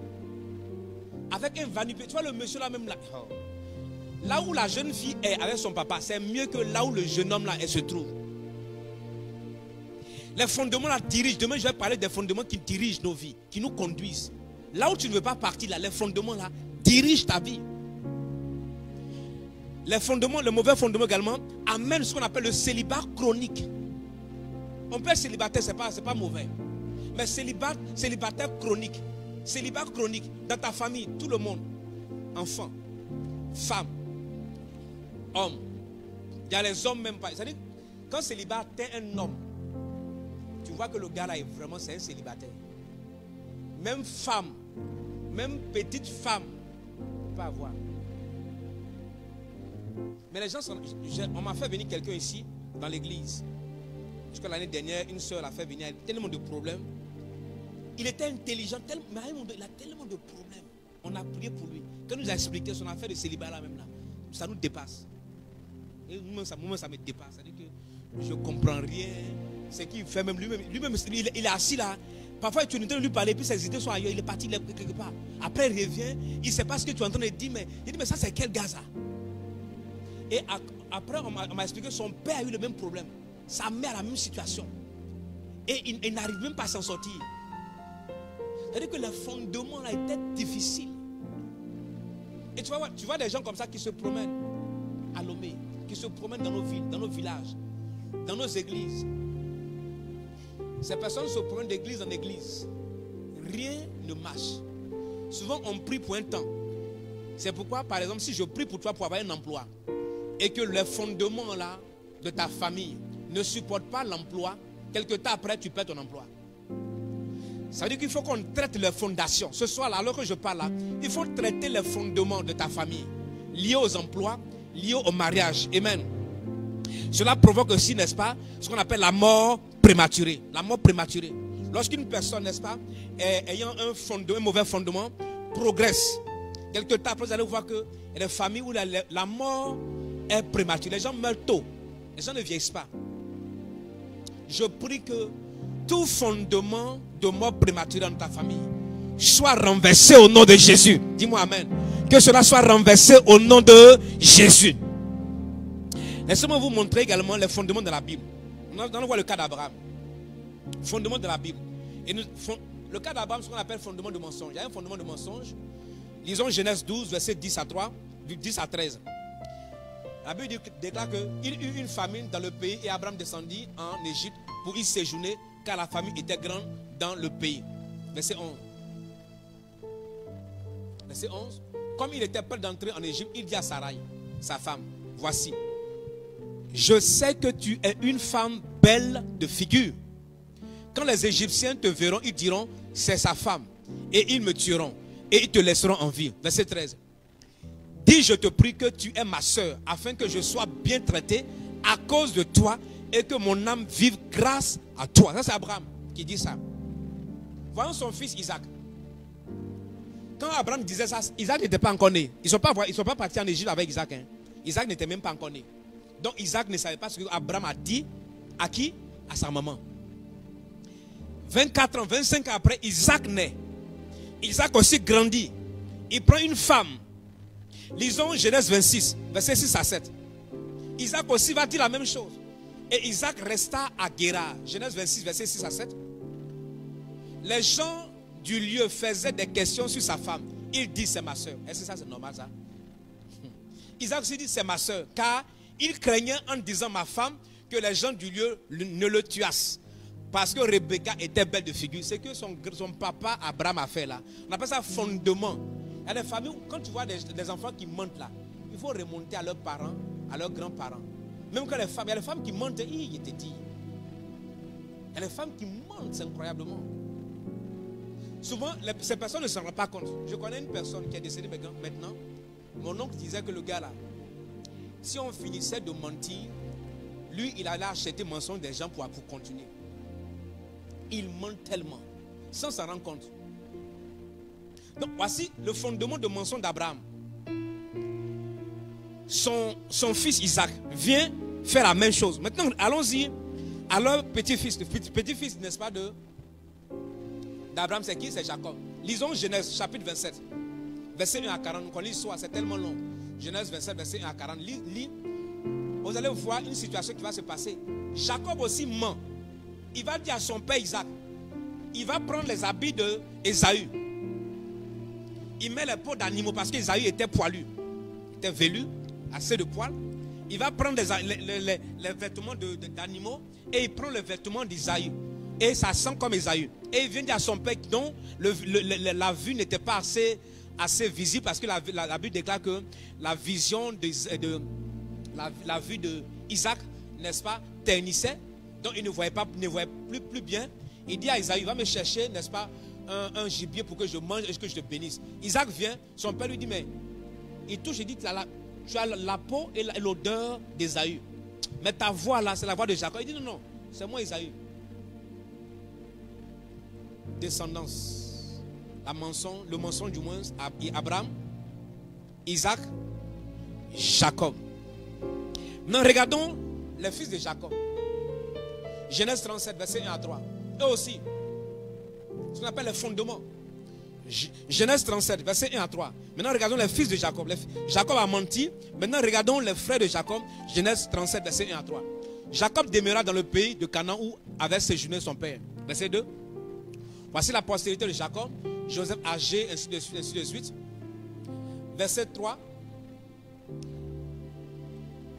Avec un vanipé, tu vois le monsieur là même là. Là où la jeune fille est avec son papa, c'est mieux que là où le jeune homme là elle se trouve. Les fondements là dirigent. Demain je vais parler des fondements qui dirigent nos vies, qui nous conduisent. Là où tu ne veux pas partir là, les fondements là dirigent ta vie. Les fondements, le mauvais fondement également amène ce qu'on appelle le célibat chronique. On peut être célibataire, c'est pas mauvais. Mais célibataire chronique. Célibat chronique dans ta famille, tout le monde. Enfants, femmes, hommes. Il y a les hommes même pas. C'est-à-dire, quand célibataire un homme, tu vois que le gars là est vraiment, c'est un célibataire. Même femme, même petite femme, on peut avoir. Mais les gens sont... On m'a fait venir quelqu'un ici, dans l'église. Jusqu'à l'année dernière, une soeur l'a fait venir. Il y a tellement de problèmes. Il était intelligent, mais il a tellement de problèmes. On on a prié pour lui. Quand il nous a expliqué son affaire de célibat là même là, ça nous dépasse. Et moi-même ça me dépasse. C'est-à-dire que je ne comprends rien. C'est qu'il fait même lui-même, il est assis là. Parfois tu es en train de lui parler, puis ses idées sont ailleurs, il est parti quelque part. Après il revient, il ne sait pas ce que tu es en train de dire, mais il dit mais ça c'est quel gars ça? Et après on m'a expliqué que son père a eu le même problème. Sa mère a la même situation. Et il n'arrive même pas à s'en sortir. C'est-à-dire que le fondement là était difficile. Et tu vois des gens comme ça qui se promènent à Lomé, qui se promènent dans nos villes, dans nos villages, dans nos églises. Ces personnes se promènent d'église en église. Rien ne marche. Souvent on prie pour un temps. C'est pourquoi par exemple si je prie pour toi pour avoir un emploi et que le fondement là de ta famille ne supporte pas l'emploi, quelque temps après tu perds ton emploi. Ça veut dire qu'il faut qu'on traite les fondations. Ce soir là, alors que je parle là, il faut traiter les fondements de ta famille, liés aux emplois, liés au mariage. Amen. Cela provoque aussi, n'est-ce pas, ce qu'on appelle la mort prématurée. La mort prématurée. Lorsqu'une personne, n'est-ce pas, ayant un mauvais fondement, progresse, quelque temps après, vous allez voir que il y a des familles où la mort est prématurée. Les gens meurent tôt. Les gens ne vieillissent pas. Je prie que tout fondement de mort prématurée dans ta famille soit renversé au nom de Jésus. Dis-moi amen. Que cela soit renversé au nom de Jésus. Laissez-moi vous montrer également les fondements de la Bible. On va voir le cas d'Abraham. Fondement de la Bible. Et le cas d'Abraham, ce qu'on appelle fondement de mensonge. Il y a un fondement de mensonge. Lisons Genèse 12, verset 10 à 13. La Bible déclare qu'il eut une famine dans le pays et Abraham descendit en Égypte pour y séjourner car la famine était grande dans le pays. Verset 11. Verset 11. Comme il était prêt d'entrer en Égypte, il dit à Sarai, sa femme, voici, je sais que tu es une femme belle de figure. Quand les Égyptiens te verront, ils diront, c'est sa femme. Et ils me tueront. Et ils te laisseront en vie. Verset 13. Dis, je te prie que tu es ma soeur, afin que je sois bien traité à cause de toi et que mon âme vive grâce à toi. Ça, c'est Abraham qui dit ça. Voyons son fils Isaac. Quand Abraham disait ça, Isaac n'était pas encore né. Ils ne sont pas partis en Égypte avec Isaac. Hein. Isaac n'était même pas encore né. Donc Isaac ne savait pas ce que Abraham a dit. À qui? À sa maman. 24 ans, 25 ans après, Isaac naît. Isaac aussi grandit. Il prend une femme. Lisons Genèse 26, verset 6 à 7. Isaac aussi va dire la même chose. Et Isaac resta à Guérar. Genèse 26, verset 6 à 7. Les gens du lieu faisaient des questions sur sa femme. Il dit c'est ma soeur. Est-ce que ça c'est normal ça? Isaac aussi dit c'est ma soeur. Car il craignait en disant ma femme que les gens du lieu ne le tuassent. Parce que Rebecca était belle de figure. C'est que son papa Abraham a fait là. On appelle ça fondement. Il y a des familles où quand tu vois des enfants qui mentent là, il faut remonter à leurs parents, à leurs grands-parents. Même quand il y a des femmes qui mentent, il était dit. Il y a des femmes qui mentent incroyablement. Souvent, ces personnes ne s'en rendent pas compte. Je connais une personne qui est décédée maintenant. Mon oncle disait que le gars là, si on finissait de mentir, lui, il allait acheter mensonges des gens pour continuer. Il ment tellement, sans s'en rendre compte. Donc, voici le fondement de mensonge d'Abraham. Son fils Isaac vient faire la même chose. Maintenant, allons-y à leur petit-fils. Le petit-fils, n'est-ce pas, d'Abraham, c'est qui? C'est Jacob. Lisons Genèse, chapitre 27, verset 1 à 40. Qu'on lit l'histoire, c'est tellement long. Genèse 27, verset 1 à 40. Lis. Vous allez voir une situation qui va se passer. Jacob aussi ment. Il va dire à son père Isaac, il va prendre les habits d'Ésaü. Il met les peaux d'animaux parce qu'Ésaü était poilu. Il était velu, assez de poils. Il va prendre les vêtements d'animaux et il prend les vêtements d'Ésaü. Et ça sent comme Ésaü. Et il vient dire à son père dont la vue n'était pas assez visible parce que la Bible déclare que la vision la vue d'Isaac, n'est-ce pas, ternissait. Donc il ne voyait plus bien. Il dit à Isaïe, va me chercher, n'est-ce pas, un gibier pour que je mange et que je te bénisse. Isaac vient, son père lui dit, mais il touche, il dit, tu as la peau et l'odeur d'Ésaü. Mais ta voix là, c'est la voix de Jacob. Il dit, non, c'est moi Ésaü. Descendance. le mensonge du moins, Abraham, Isaac, Jacob. Maintenant, regardons les fils de Jacob. Genèse 37, verset 1 à 3. Eux aussi, ce qu'on appelle les fondements. Genèse 37, verset 1 à 3. Maintenant, regardons les fils de Jacob. Jacob a menti. Maintenant, regardons les frères de Jacob. Genèse 37, verset 1 à 3. Jacob demeura dans le pays de Canaan où avait séjourné son père. Verset 2. Voici la postérité de Jacob. Joseph âgé, ainsi de suite, ainsi de suite. Verset 3.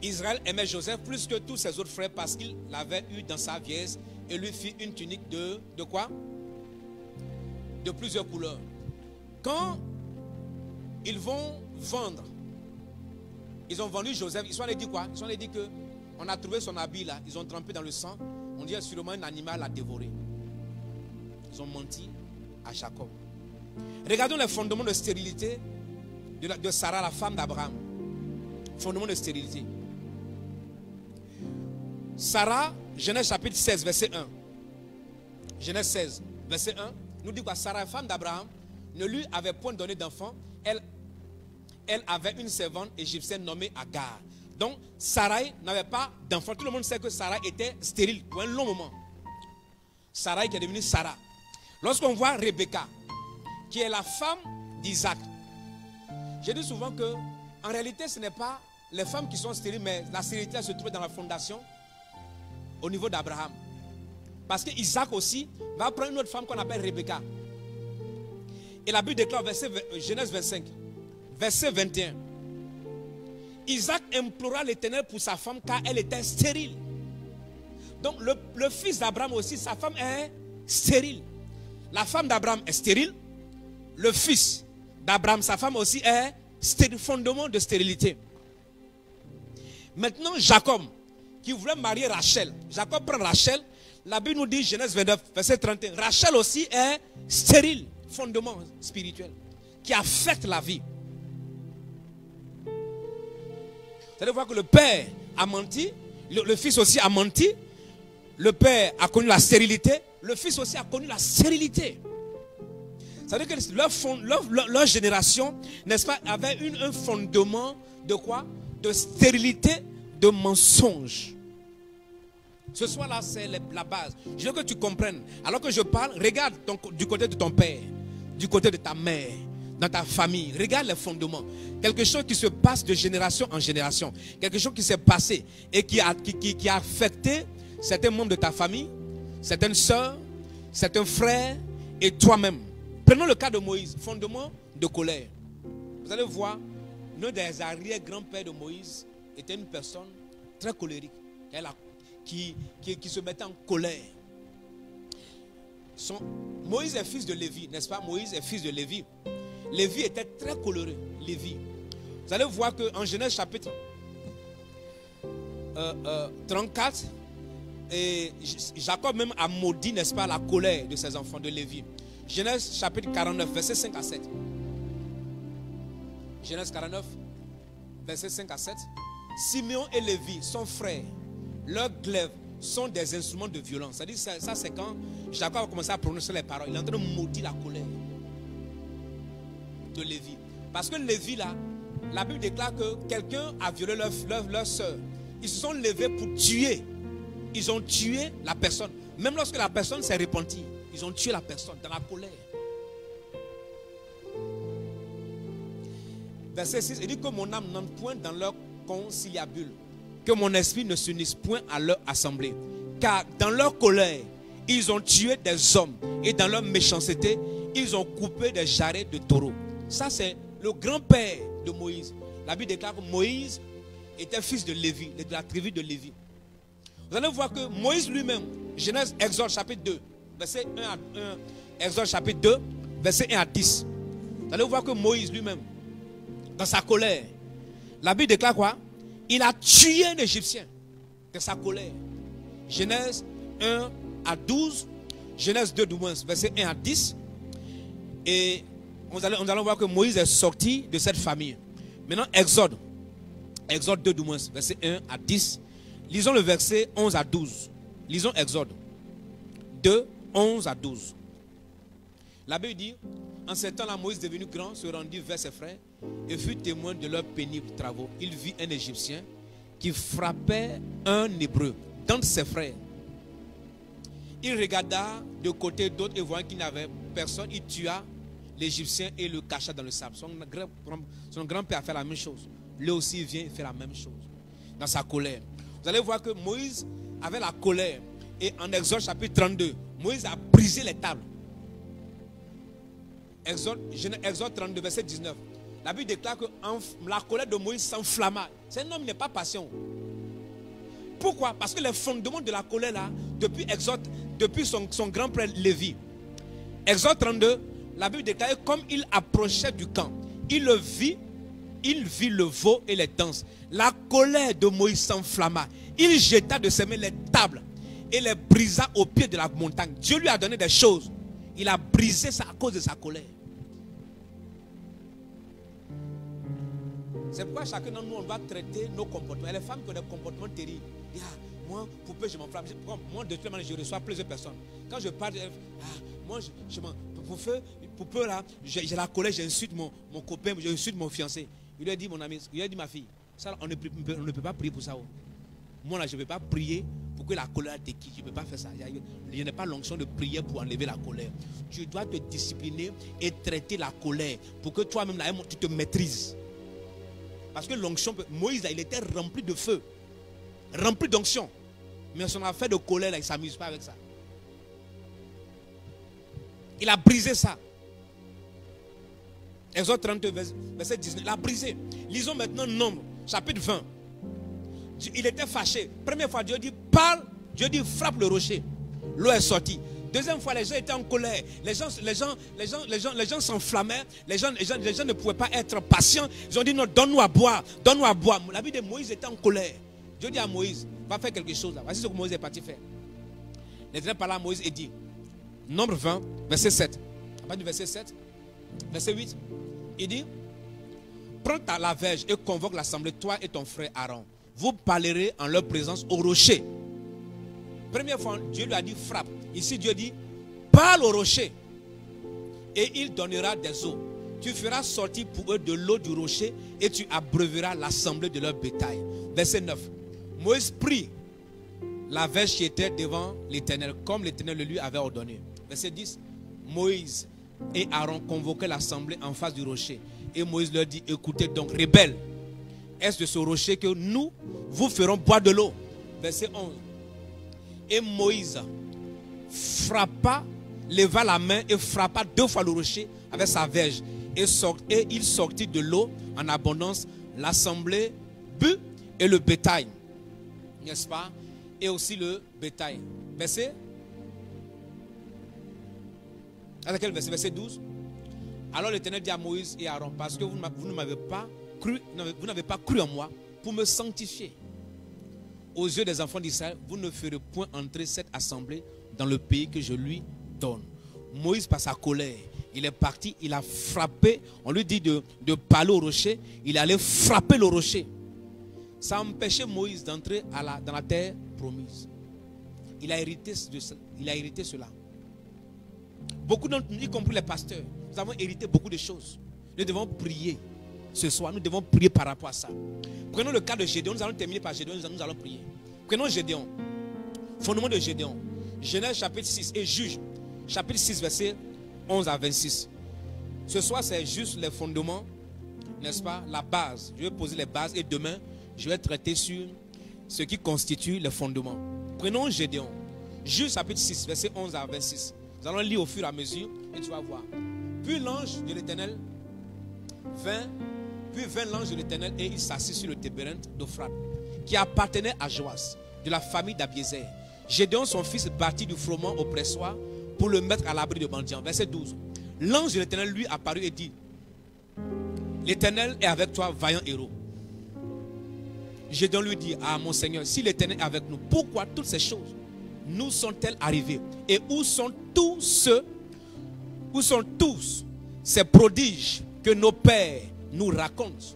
Israël aimait Joseph plus que tous ses autres frères parce qu'il l'avait eu dans sa vieillesse et lui fit une tunique de quoi? De plusieurs couleurs. Quand ils vont vendre, ils ont vendu Joseph, ils sont allés dire quoi? Ils sont allés dire que on a trouvé son habit là, ils ont trempé dans le sang, on dit sûrement un animal l'a dévoré. Ils ont menti à Jacob. Regardons les fondements de stérilité de Sarah, la femme d'Abraham. Fondement de stérilité. Sarah, Genèse chapitre 16, verset 1. Genèse 16, verset 1, nous dit quoi? Sarah, femme d'Abraham, ne lui avait point donné d'enfant. Elle avait une servante égyptienne nommée Agar. Donc, Sarai n'avait pas d'enfant. Tout le monde sait que Sarah était stérile pour un long moment. Sarai qui est devenue Sarah. Lorsqu'on voit Rebecca, qui est la femme d'Isaac, j'ai dit souvent que, en réalité, ce n'est pas les femmes qui sont stériles, mais la stérilité se trouve dans la fondation au niveau d'Abraham. Parce que Isaac aussi va prendre une autre femme qu'on appelle Rebecca. Et la Bible déclare, Genèse 25, verset 21. Isaac implora l'Éternel pour sa femme car elle était stérile. Donc le fils d'Abraham aussi, sa femme est stérile. La femme d'Abraham est stérile. Le fils d'Abraham, sa femme aussi est stérile, fondement de stérilité. Maintenant, Jacob, qui voulait marier Rachel. Jacob prend Rachel. La Bible nous dit, Genèse 29, verset 31. Rachel aussi est stérile, fondement spirituel, qui affecte la vie. Vous allez voir que le père a menti, le fils aussi a menti, le père a connu la stérilité, le fils aussi a connu la stérilité. C'est-à-dire que leur génération, n'est-ce pas, avait un fondement de quoi? De stérilité, de mensonge. Ce soir-là, c'est la base. Je veux que tu comprennes. Alors que je parle, regarde du côté de ton père, du côté de ta mère, dans ta famille. Regarde les fondements. Quelque chose qui se passe de génération en génération. Quelque chose qui s'est passé et qui a affecté certains membres de ta famille, certaines sœurs, certains frères et toi-même. Prenons le cas de Moïse, fondement de colère. Vous allez voir, l'un des arrière-grands-pères de Moïse était une personne très colérique, qui se mettait en colère. Moïse est fils de Lévi, n'est-ce pas? Moïse est fils de Lévi. Lévi était très coléreux, Lévi. Vous allez voir qu'en Genèse chapitre 34, et Jacob même a maudit, n'est-ce pas, la colère de ses enfants de Lévi. Genèse chapitre 49, verset 5 à 7. Genèse 49, verset 5 à 7. Simeon et Lévi, son frère, leurs glaives sont des instruments de violence. C'est-à-dire, ça c'est quand Jacob a commencé à prononcer les paroles. Il est en train de maudire la colère de Lévi. Parce que Lévi là, la Bible déclare que quelqu'un a violé leur soeur. Ils se sont levés pour tuer. Ils ont tué la personne. Même lorsque la personne s'est repentie, ils ont tué la personne dans la colère. Verset 6, il dit que mon âme n'entre point dans leur conciliabule, que mon esprit ne s'unisse point à leur assemblée. Car dans leur colère, ils ont tué des hommes. Et dans leur méchanceté, ils ont coupé des jarrets de taureaux. Ça, c'est le grand-père de Moïse. La Bible déclare que Moïse était fils de Lévi, de la tribu de Lévi. Vous allez voir que Moïse lui-même, Genèse, Exode chapitre 2, verset 1 à 1, Exode chapitre 2, verset 1 à 10. Vous allez voir que Moïse lui-même, dans sa colère, la Bible déclare quoi? Il a tué un Égyptien de sa colère. Genèse 1 à 12, Genèse 2 du moins, verset 1 à 10. Et nous allons voir que Moïse est sorti de cette famille. Maintenant, Exode 2 du moins, verset 1 à 10. Lisons le verset 11 à 12. Lisons Exode 2, 11 à 12. La Bible dit, En ce temps-là, Moïse, devenu grand, se rendit vers ses frères et fut témoin de leurs pénibles travaux. Il vit un Égyptien qui frappait un Hébreu d'entre ses frères. Il regarda de côté d'autre et voyant qu'il n'avait personne, il tua l'Égyptien et le cacha dans le sable. Son grand-père a fait la même chose. Lui aussi vient et fait la même chose. Dans sa colère. Vous allez voir que Moïse avait la colère. Et en Exode chapitre 32, Moïse a brisé les tables. Exode 32, verset 19. La Bible déclare que la colère de Moïse s'enflamma. C'est un homme qui n'est pas patient. Pourquoi? Parce que les fondements de la colère là, depuis son grand-père Lévi. Exode 32, la Bible déclare comme il approchait du camp, il vit le veau et les danses. La colère de Moïse s'enflamma. Il jeta de ses mains les tables et les brisa au pied de la montagne. Dieu lui a donné des choses. Il a brisé ça à cause de sa colère. C'est pourquoi chacun d'entre nous, on va traiter nos comportements. Et les femmes qui ont des comportements terribles. Moi, poupée, je m'enflamme. Moi, de toute manière, je reçois plusieurs personnes. Quand je parle, moi, poupée, là, j'ai la colère, j'insulte mon copain, j'insulte mon fiancé. Il lui a dit, mon ami, il lui a dit, ma fille, ça, on ne peut pas prier pour ça. Moi, là, je ne vais pas prier pour que la colère te quitte. Je ne peux pas faire ça. Il n'y a pas l'onction de prier pour enlever la colère. Tu dois te discipliner et traiter la colère pour que toi-même, là, tu te maîtrises. Parce que l'onction, Moïse, là, il était rempli de feu, rempli d'onction. Mais son affaire de colère, là, il ne s'amuse pas avec ça. Il a brisé ça. Exode 32, verset 19. Il a brisé. Lisons maintenant Nombre, chapitre 20. Il était fâché. Première fois, Dieu dit, parle. Dieu dit, frappe le rocher. L'eau est sortie. Deuxième fois, les gens étaient en colère. Les gens s'enflammaient. Les gens ne pouvaient pas être patients. Ils ont dit, non, donne-nous à boire. Donne-nous à boire. La vie de Moïse était en colère. Dieu dit à Moïse, va faire quelque chose là. Voici ce que Moïse est parti faire. L'Éternel parla à Moïse et dit, Nombre 20, verset 7. À partir du verset 7, verset 8, il dit, prends la verge et convoque l'assemblée, toi et ton frère Aaron. Vous parlerez en leur présence au rocher. Première fois, Dieu lui a dit frappe. Ici, Dieu dit, parle au rocher. Et il donnera des eaux. Tu feras sortir pour eux de l'eau du rocher et tu abreuveras l'assemblée de leur bétail. Verset 9. Moïse prit la verge qui était devant l'Éternel, comme l'Éternel le lui avait ordonné. Verset 10. Moïse et Aaron convoquaient l'assemblée en face du rocher. Et Moïse leur dit, écoutez donc, rebelles, est-ce de ce rocher que nous vous ferons boire de l'eau? Verset 11. Et Moïse frappa, leva la main et frappa 2 fois le rocher avec sa verge. Et il sortit de l'eau en abondance. L'assemblée but et le bétail. N'est-ce pas? Et aussi le bétail. Verset? À quel verset? Verset 12. Alors l'Éternel dit à Moïse et à Aaron, parce que vous ne m'avez pas cru, vous n'avez pas cru en moi pour me sanctifier. Aux yeux des enfants d'Israël, vous ne ferez point entrer cette assemblée dans le pays que je lui donne. Moïse, par sa colère, il est parti, il a frappé. On lui dit de parler au rocher. Il allait frapper le rocher. Ça empêchait Moïse d'entrer dans la terre promise. Il a hérité cela. Beaucoup d'entre nous, y compris les pasteurs, nous avons hérité beaucoup de choses. Nous devons prier ce soir. Nous devons prier par rapport à ça. Prenons le cas de Gédéon. Nous allons terminer par Gédéon. Nous allons prier. Prenons Gédéon. Fondement de Gédéon. Genèse chapitre 6 et Juge chapitre 6 verset 11 à 26. Ce soir c'est juste les fondements, n'est-ce pas, la base. Je vais poser les bases et demain je vais traiter sur ce qui constitue les fondements. Prenons Gédéon. Juge chapitre 6 verset 11 à 26. Nous allons lire au fur et à mesure et tu vas voir. Puis l'ange de l'Éternel vint l'ange de l'Éternel et il s'assit sur le tébérinthe d'Ophrate qui appartenait à Joas de la famille d'Abiézer. Gédéon son fils bâtit du froment au pressoir pour le mettre à l'abri de mendiants. Verset 12. L'ange de l'Éternel lui apparut et dit, l'Éternel est avec toi, vaillant héros. Gédéon lui dit, ah mon Seigneur, si l'Éternel est avec nous, pourquoi toutes ces choses nous sont-elles arrivées? Et où sont tous ces prodiges que nos pères nous racontent?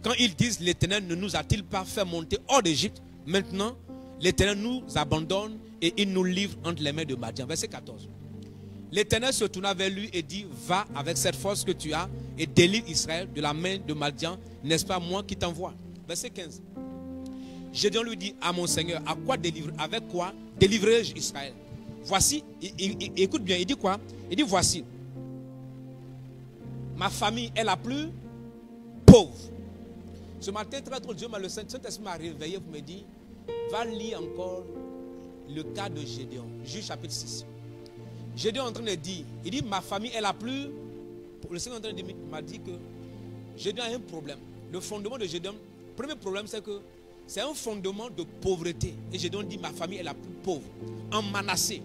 Quand ils disent, l'Éternel ne nous a-t-il pas fait monter hors d'Égypte? Maintenant, l'Éternel nous abandonne et il nous livre entre les mains de Madian. Verset 14. l'Éternel se tourna vers lui et dit, va avec cette force que tu as et délivre Israël de la main de Madian, n'est-ce pas moi qui t'envoie? Verset 15. Gédéon lui dit à mon Seigneur, à quoi délivrer, avec quoi délivrerai-je Israël? Voici, écoute bien, il dit quoi? Il dit, voici, ma famille est la plus pauvre. Ce matin, très drôle, le Saint-Esprit m'a réveillé pour me dire, va lire encore le cas de Gédéon, Juge chapitre 6. Gédéon est en train de dire, il dit, ma famille est la plus... Le Seigneur m'a dit que Gédéon a un problème. Le fondement de Gédéon, le premier problème, c'est que c'est un fondement de pauvreté. Et Gédéon dit, ma famille est la plus pauvre. En Manassé,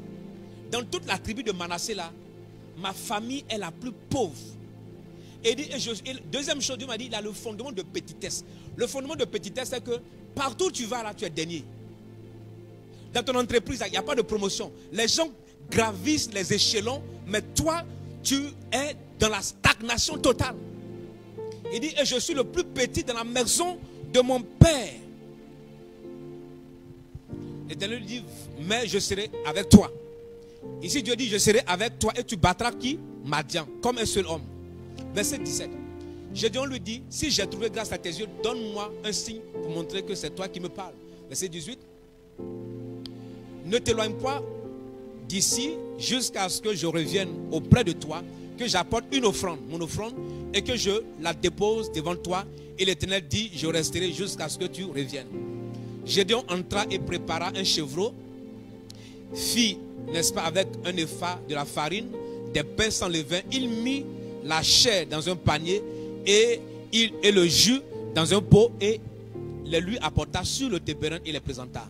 dans toute la tribu de Manassé là, ma famille est la plus pauvre. Et deuxième chose, Dieu m'a dit, il a le fondement de petitesse. Le fondement de petitesse, c'est que partout où tu vas là, tu es dernier. Dans ton entreprise, il n'y a pas de promotion. Les gens gravissent les échelons, mais toi, tu es dans la stagnation totale. Il dit, et je suis le plus petit dans la maison de mon père. L'Éternel lui dit, mais je serai avec toi. Ici, Dieu dit, je serai avec toi et tu battras qui? Madian, comme un seul homme. Verset 17. Gédéon lui dit, si j'ai trouvé grâce à tes yeux, donne-moi un signe pour montrer que c'est toi qui me parles. Verset 18. Ne t'éloigne pas d'ici jusqu'à ce que je revienne auprès de toi, que j'apporte une offrande, mon offrande, et que je la dépose devant toi. Et l'Éternel dit, je resterai jusqu'à ce que tu reviennes. Gédéon entra et prépara un chevreau, fit, n'est-ce pas, avec un épha de la farine, des pains sans levain. Il mit la chair dans un panier et le jus dans un pot et les lui apporta sur le tébéren et les présenta.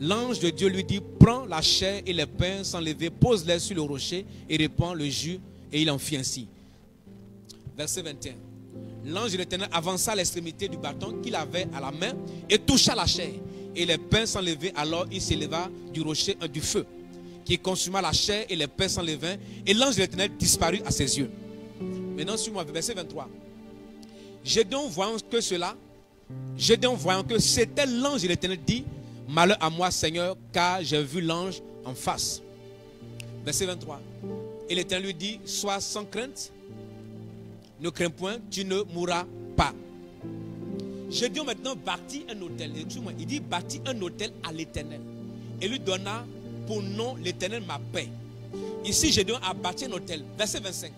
L'ange de Dieu lui dit, prends la chair et les pains sans lever, pose-les sur le rocher et répands le jus, et il en fit ainsi. Verset 21. L'ange de l'Éternel avança à l'extrémité du bâton qu'il avait à la main et toucha la chair et les pains sans lever. Alors il s'éleva du rocher du feu qui consuma la chair et les pains sans levain, et l'ange de l'Éternel disparut à ses yeux. Maintenant, suis-moi, verset 23. Gédéon voyant que c'était l'ange de l'Éternel, dit, malheur à moi, Seigneur, car j'ai vu l'ange en face. Verset 23. Et l'Éternel lui dit, sois sans crainte, ne crains point, tu ne mourras pas. Gédéon maintenant bâtit un autel. Il dit, bâtit un autel à l'Éternel. Et lui donna pour nom l'Éternel ma paix. Ici, Gédéon a bâti un autel. Verset 25.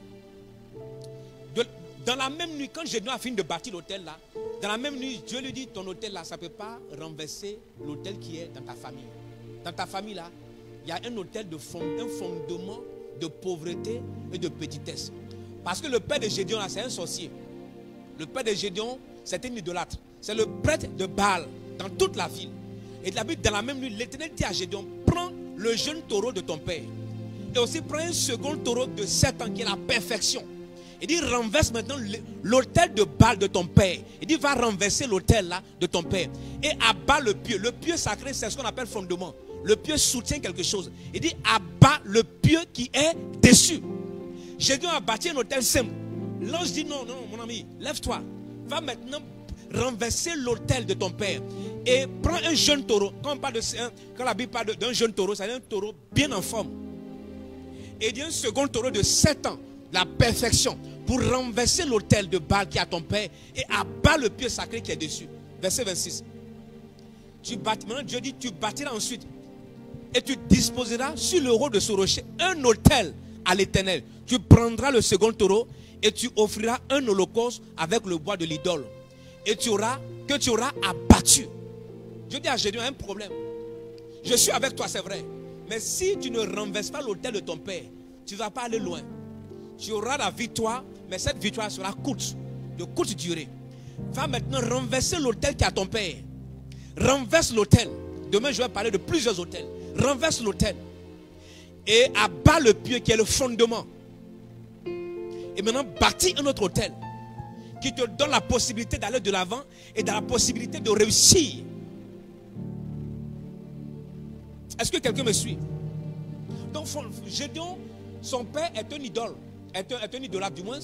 Dans la même nuit, quand Gédéon a fini de bâtir l'autel là, dans la même nuit, Dieu lui dit, ton autel là, ça ne peut pas renverser l'autel qui est dans ta famille. Dans ta famille là, il y a un autel un fondement de pauvreté et de petitesse. Parce que le père de Gédéon là, c'est un sorcier. Le père de Gédéon, c'est un idolâtre. C'est le prêtre de Baal dans toute la ville. Et dans la même nuit, l'Éternel dit à Gédéon, prends le jeune taureau de ton père. Et aussi prends un second taureau de 7 ans qui est la perfection. Il dit, renverse maintenant l'autel de Baal de ton père. Il dit, va renverser l'autel là de ton père. Et abat le pieu. Le pieu sacré, c'est ce qu'on appelle fondement. Le pieu soutient quelque chose. Il dit, abat le pieu qui est dessus. Gédéon a bâti un autel simple. L'ange dit, non, mon ami, lève-toi. Va maintenant renverser l'autel de ton père. Et prends un jeune taureau. Quand la Bible parle d'un jeune taureau, c'est un taureau bien en forme. Et il y a un second taureau de 7 ans. La perfection, pour renverser l'autel de Baal qui est à ton père et abat le pieu sacré qui est dessus. Verset 26. Maintenant Dieu dit, tu bâtiras ensuite et tu disposeras sur le haut de ce rocher un autel à l'Éternel. Tu prendras le second taureau et tu offriras un holocauste avec le bois de l'idole et tu auras abattu. Dieu dit à Gédéon, un problème. Je suis avec toi, c'est vrai, mais si tu ne renverses pas l'autel de ton père, tu ne vas pas aller loin. Tu auras la victoire, mais cette victoire sera courte, de courte durée. Va maintenant renverser l'autel qui est à ton père. Renverse l'autel. Demain, je vais parler de plusieurs autels. Renverse l'autel. Et abat le pieu qui est le fondement. Et maintenant, bâtis un autre autel qui te donne la possibilité d'aller de l'avant et dans la possibilité de réussir. Est-ce que quelqu'un me suit? Donc, Gédéon, son père est un idole. Est un idolâtre du moins,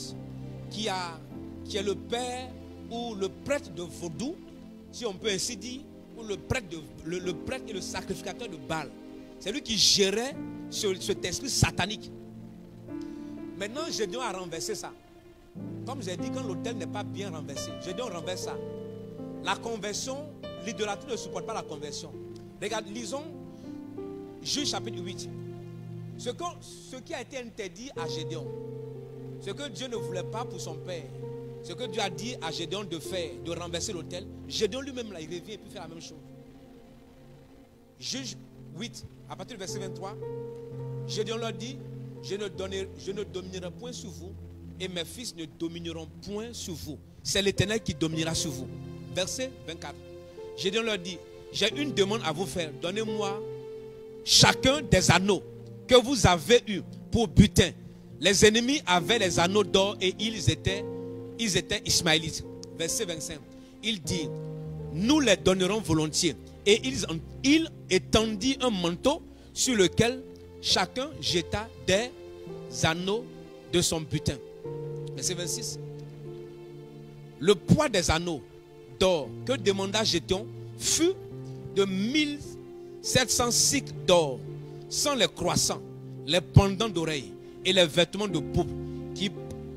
qui est le père ou le prêtre de Vaudou, si on peut ainsi dire, ou le prêtre et le sacrificateur de Baal. C'est lui qui gérait cet esprit satanique. Maintenant, Gédéon a renversé ça. Comme j'ai dit, quand l'autel n'est pas bien renversé, Gédéon renverse ça. La conversion, l'idolâtrie ne supporte pas la conversion. Regarde, lisons Juge chapitre 8. Ce qui a été interdit à Gédéon, ce que Dieu ne voulait pas pour son père, ce que Dieu a dit à Gédéon de faire, de renverser l'autel, Gédéon lui-même là, il revient et puis fait la même chose. Juge 8, à partir du verset 23, Gédéon leur dit, je ne dominerai point sur vous, et mes fils ne domineront point sur vous. C'est l'Éternel qui dominera sur vous. Verset 24. Gédéon leur dit, j'ai une demande à vous faire. Donnez-moi chacun des anneaux que vous avez eus pour butin. Les ennemis avaient les anneaux d'or et ils étaient ismaélites. Verset 25. Il dit, nous les donnerons volontiers. Et il étendit un manteau sur lequel chacun jeta des anneaux de son butin. Verset 26. Le poids des anneaux d'or que demanda Gédéon fut de 1700 cycles d'or, sans les croissants, les pendants d'oreilles et les vêtements de pourpre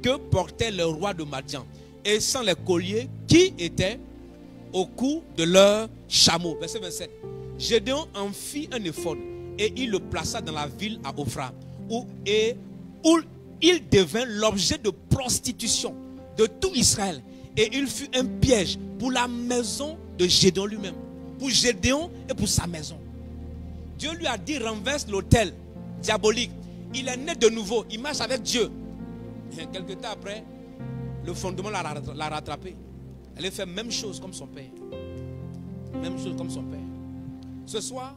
que portait le roi de Madian, et sans les colliers qui étaient au cou de leurs chameaux. Verset 27. Gédéon en fit un éphod et il le plaça dans la ville à Ophra, où il devint l'objet de prostitution de tout Israël. Et il fut un piège pour la maison de Gédéon lui-même. Pour Gédéon et pour sa maison. Dieu lui a dit, renverse l'autel diabolique. Il est né de nouveau, il marche avec Dieu. Et quelque temps après, le fondement l'a rattrapé. Elle a fait la même chose comme son père. Même chose comme son père. Ce soir,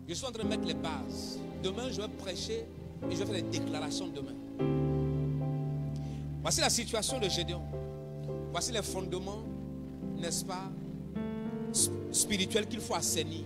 je suis en train de mettre les bases. Demain, je vais prêcher et je vais faire des déclarations demain. Voici la situation de Gédéon. Voici les fondements, n'est-ce pas, spirituels qu'il faut assainir.